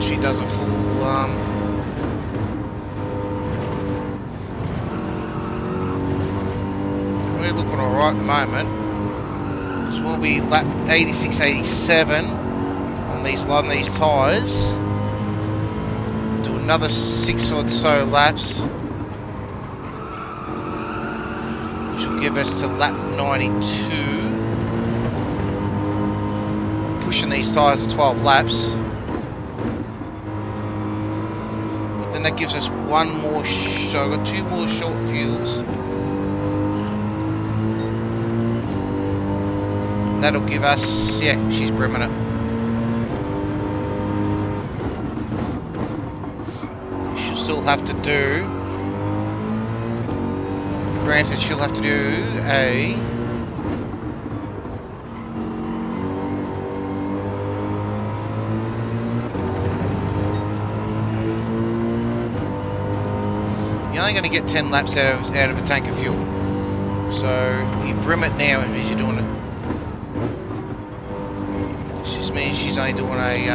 She does a full we're looking alright at the moment. So we'll be lap 86, 87 on these tyres. Do another 6 or so laps, which will give us to lap 92. Pushing these tyres to 12 laps. But then that gives us one more, so I've got 2 more short fuels. And that'll give us, yeah, she's brimming it. She'll still have to do, granted she'll have to do a you're only going to get 10 laps out of a tank of fuel. So you brim it now, it means you're doing it. This just means she's only doing a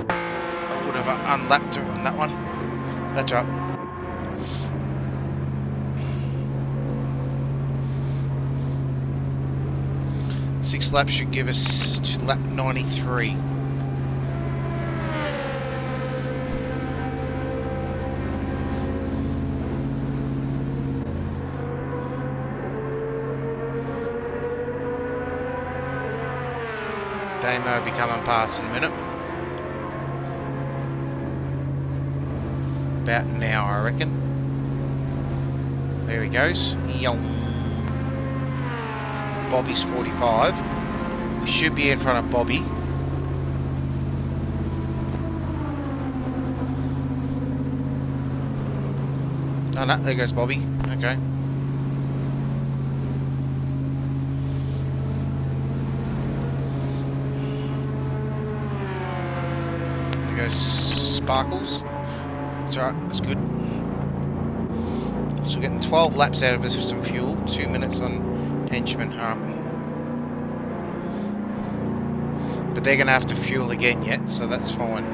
I would have unlapped her on that one. That's right. Six laps should give us to lap 93. Damo will be coming past in a minute. About an hour, I reckon. There he goes. Yum. Bobby's 45. We should be in front of Bobby. Oh no, there goes Bobby. Okay. There goes Sparkles. That's alright, that's good. So we're getting 12 laps out of us with some fuel. 2 minutes on Henchman, huh? But they're going to have to fuel again yet, so that's fine.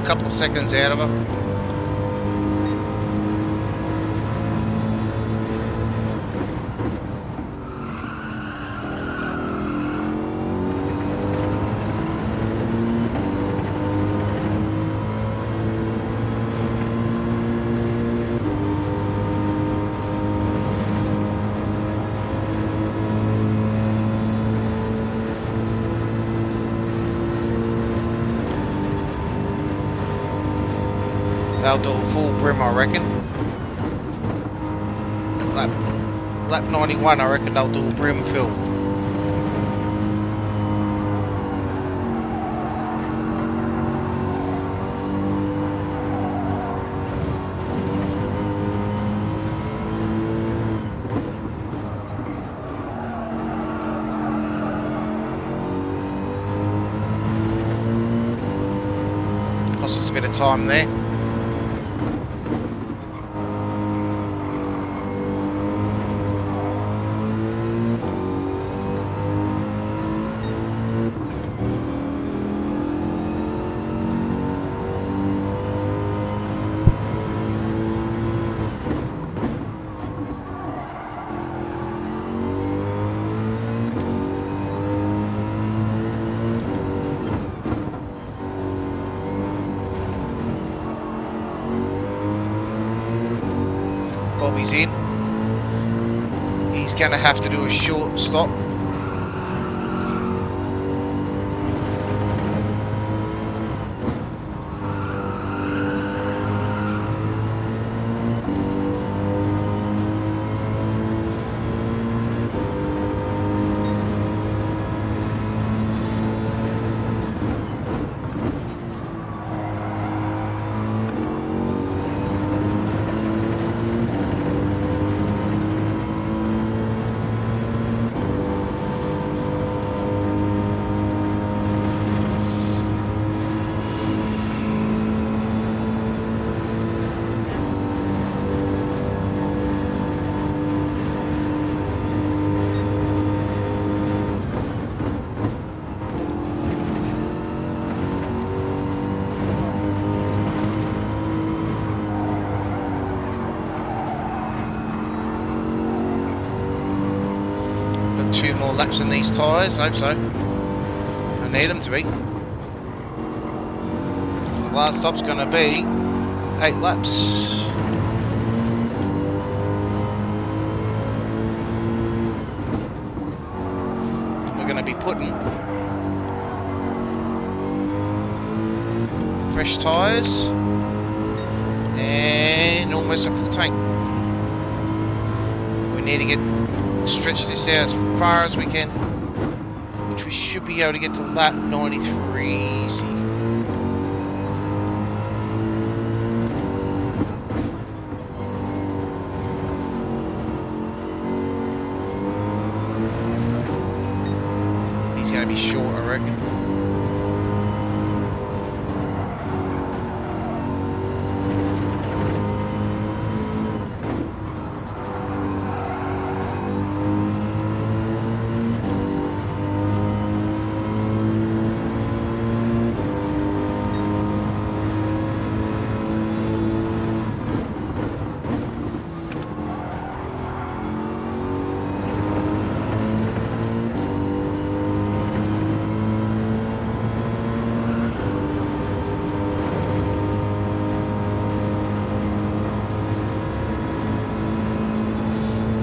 couple of seconds out of her. They'll do a full brim, I reckon. Lap 91, I reckon they'll do a brim fill. Cost us a bit of time there. Bobby's in. He's going to have to do a short stop. Got 2 more laps in these tyres, I hope so. I need them to be. Because the last stop's going to be 8 laps. And we're going to be putting fresh tyres and almost a full tank. We need to get stretch this out as far as we can, which we should be able to get to lap 93 easy. He's going to be short, I reckon.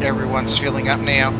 Everyone's filling up now.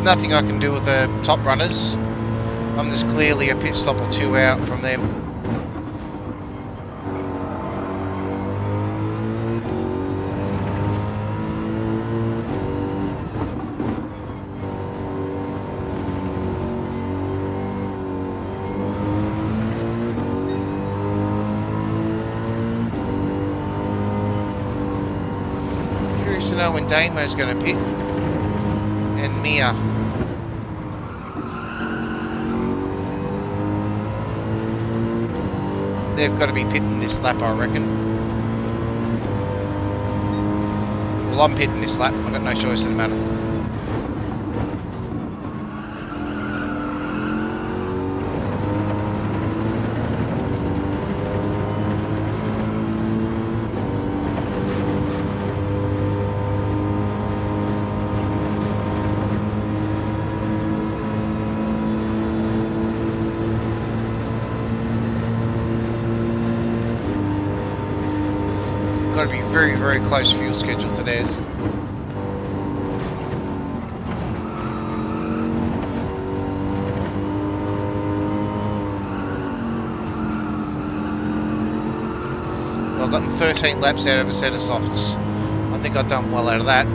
Nothing I can do with the top runners. I'm just clearly a pit stop or 2 out from them. know when Damo's going to pit. And Mia. They've got to be pitting this lap, I reckon. Well, I'm pitting this lap. I've got no choice in the matter. Got to be very, very close fuel schedule to theirs. Well, I've gotten 13 laps out of a set of softs. I think I've done well out of that.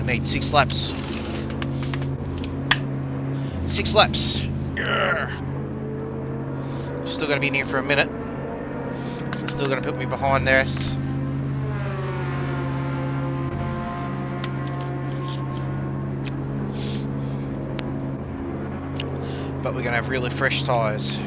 Need 6 laps. 6 laps. Urgh. Still going to be in here for a minute. So still going to put me behind the rest. But we're going to have really fresh tyres.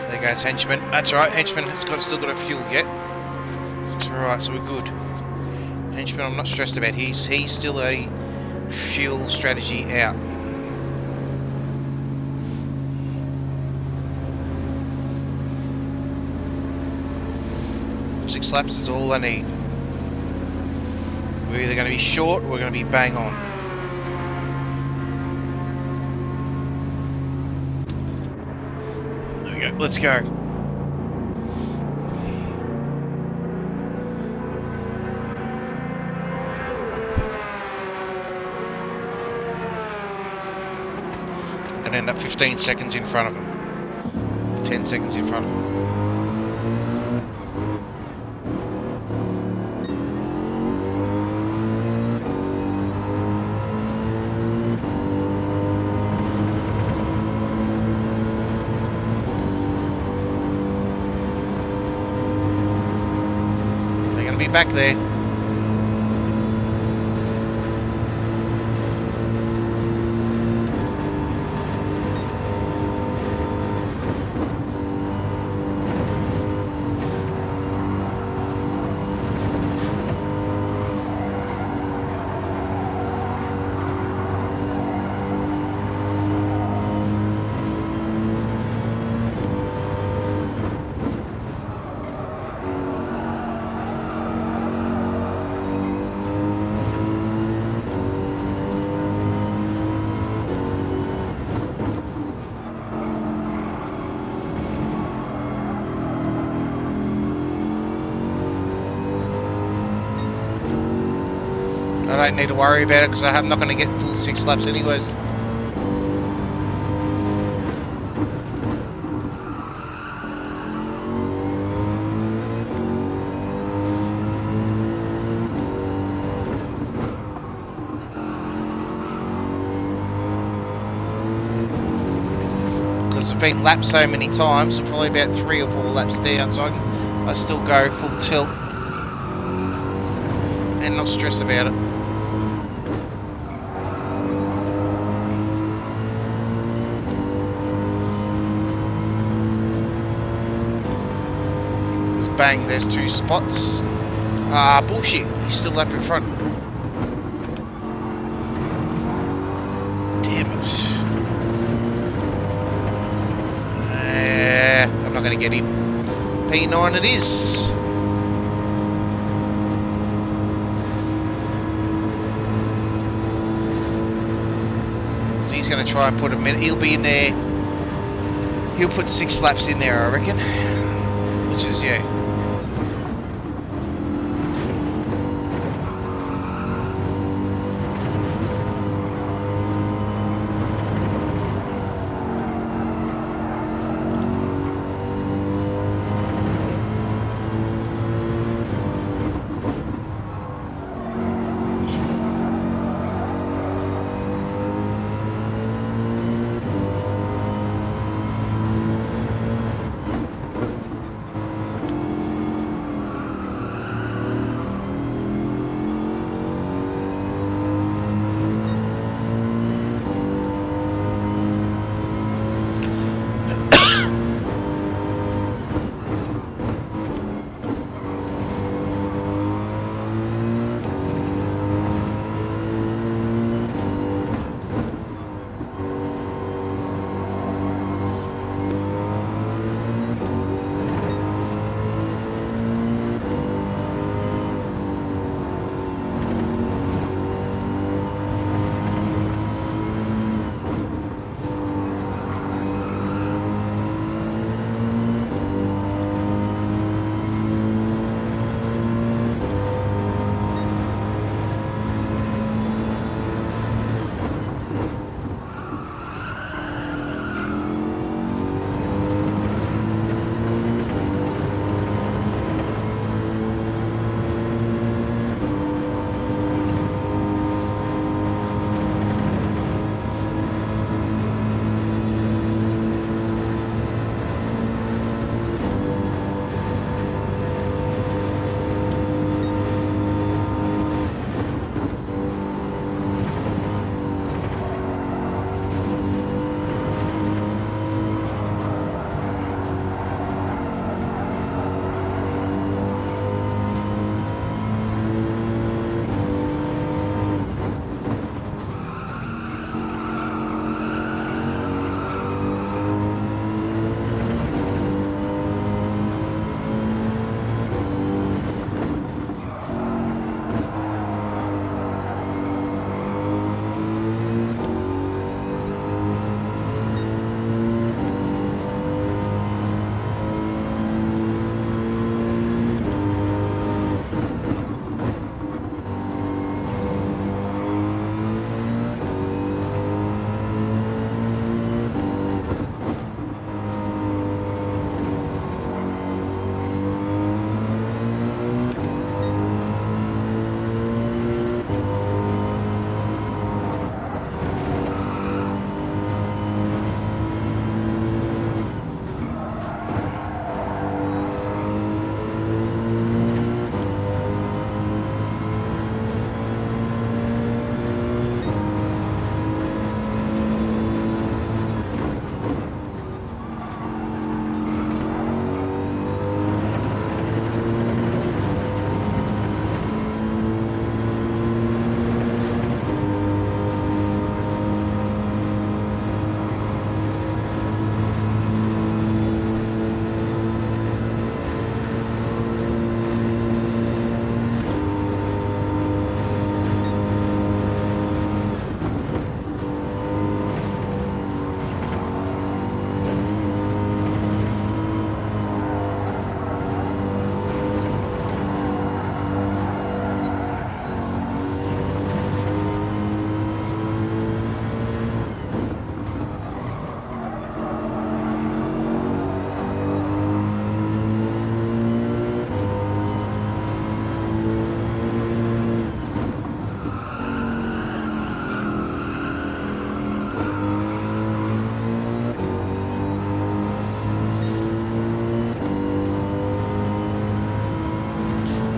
There goes Henchman. That's right, Henchman has still got a fuel yet. That's alright, so we're good. Henchman, I'm not stressed about. He's still a fuel strategy out. 6 laps is all I need. We're either going to be short or we're going to be bang on. There we go, let's go. And end up 15 seconds in front of them. 10 seconds in front of them. Back there. I don't need to worry about it because I'm not going to get full 6 laps anyways. Because I've been lapped so many times, I'm probably about 3 or 4 laps down, so I still go full tilt. and not stress about it. Just bang, there's 2 spots. Ah, bullshit, he's still up in front. Damn it. I'm not going to get him. P9 it is. So he's going to try and put a minute. He'll be in there. He'll put 6 laps in there, I reckon. Which is, yeah.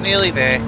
Nearly there.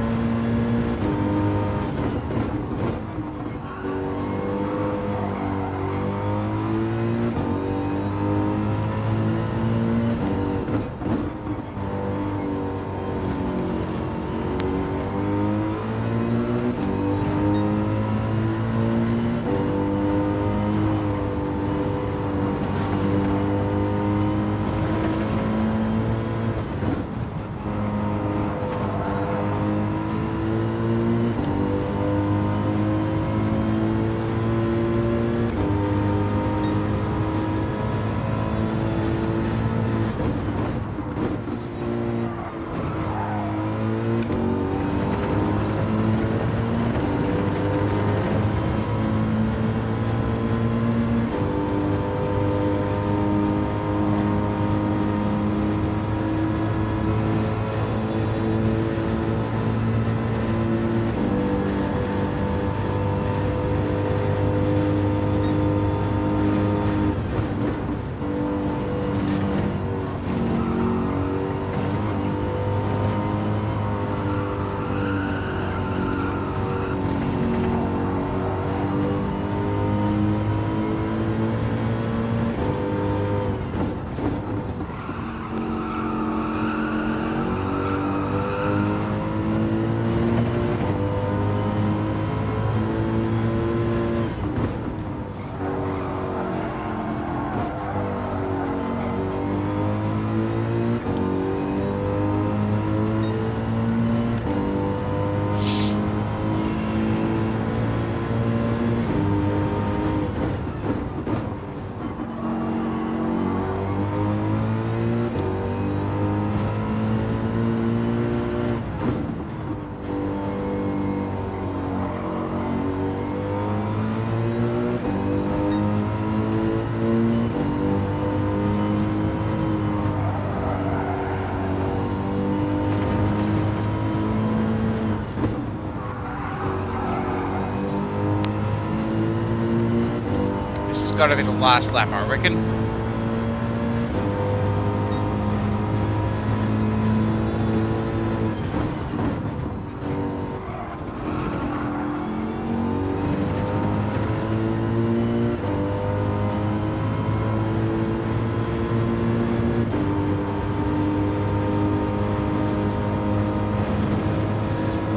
got to be the last lap, I reckon.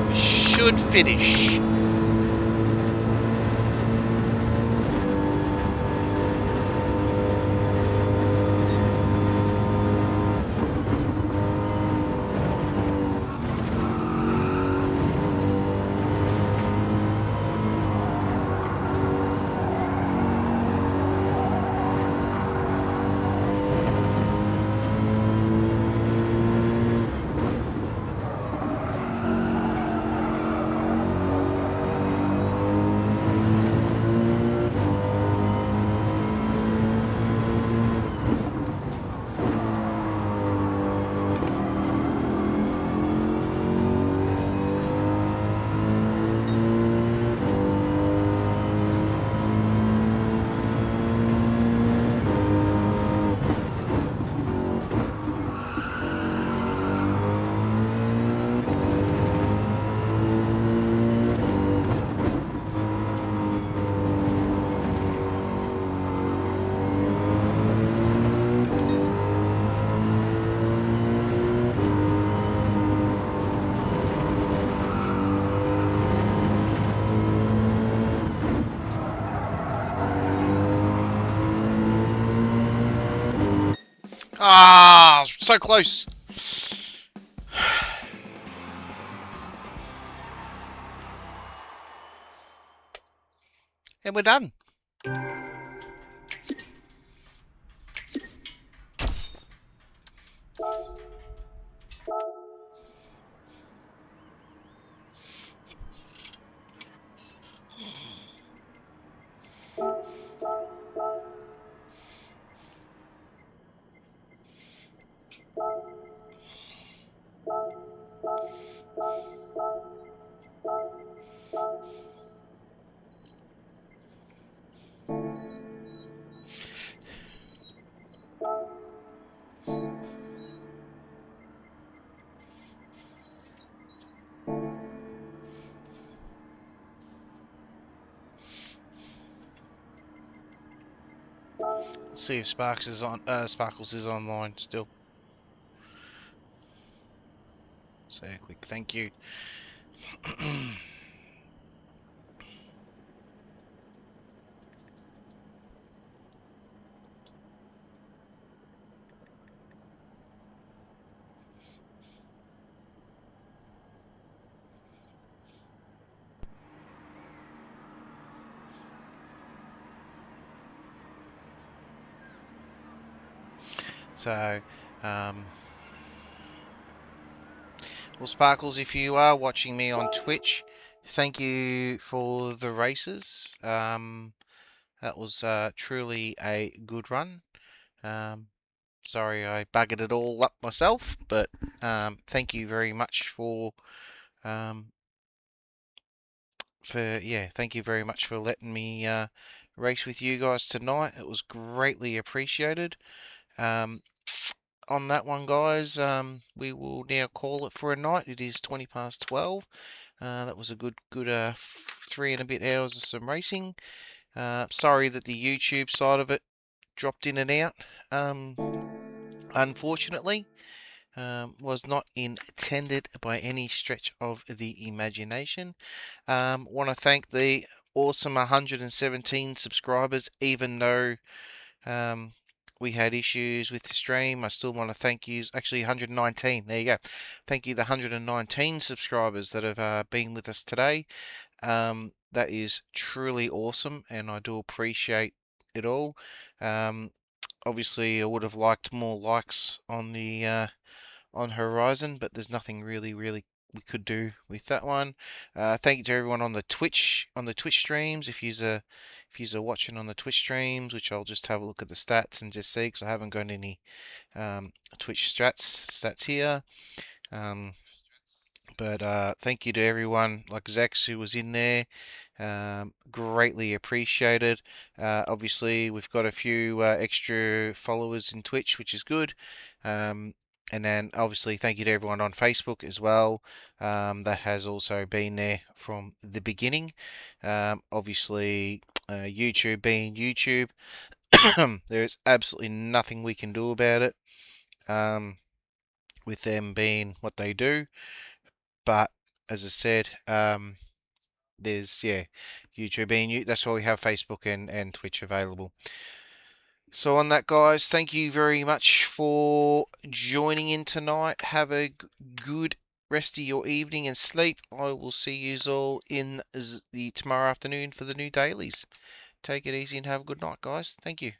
We should finish. Ah, so close. And we're done. Let's see if Sparks is on. Sparkles is online still. Say a quick thank you. So, well, Sparkles, if you are watching me on Twitch, thank you for the races. That was truly a good run. Sorry I buggered it all up myself, but thank you very much um, thank you very much for letting me race with you guys tonight. It was greatly appreciated. Um, on that one, guys, we will now call it for a night. It is 20 past 12. That was a good 3 and a bit hours of some racing. Sorry that the YouTube side of it dropped in and out. Unfortunately, was not intended by any stretch of the imagination. Want to thank the awesome 117 subscribers, even though we had issues with the stream. I still want to thank you. Actually, 119. There you go. Thank you, the 119 subscribers that have been with us today. That is truly awesome, and I do appreciate it all. Obviously, I would have liked more likes on the on Horizon, but there's nothing really we could do with that one. Thank you to everyone on the Twitch streams. If you're watching on the Twitch streams, which I'll just have a look at the stats and just see, because I haven't got any Twitch stats here. But thank you to everyone like Zax who was in there. Greatly appreciated. Obviously, we've got a few extra followers in Twitch, which is good. And then obviously thank you to everyone on Facebook as well. That has also been there from the beginning. Obviously, YouTube being YouTube, there's absolutely nothing we can do about it, with them being what they do. But as I said, there's, yeah, YouTube being you. That's why we have Facebook and Twitch available. So on that, guys, thank you very much for joining in tonight. Have a good rest of your evening and sleep. I will see you all in the tomorrow afternoon for the new dailies. Take it easy and have a good night, guys. Thank you.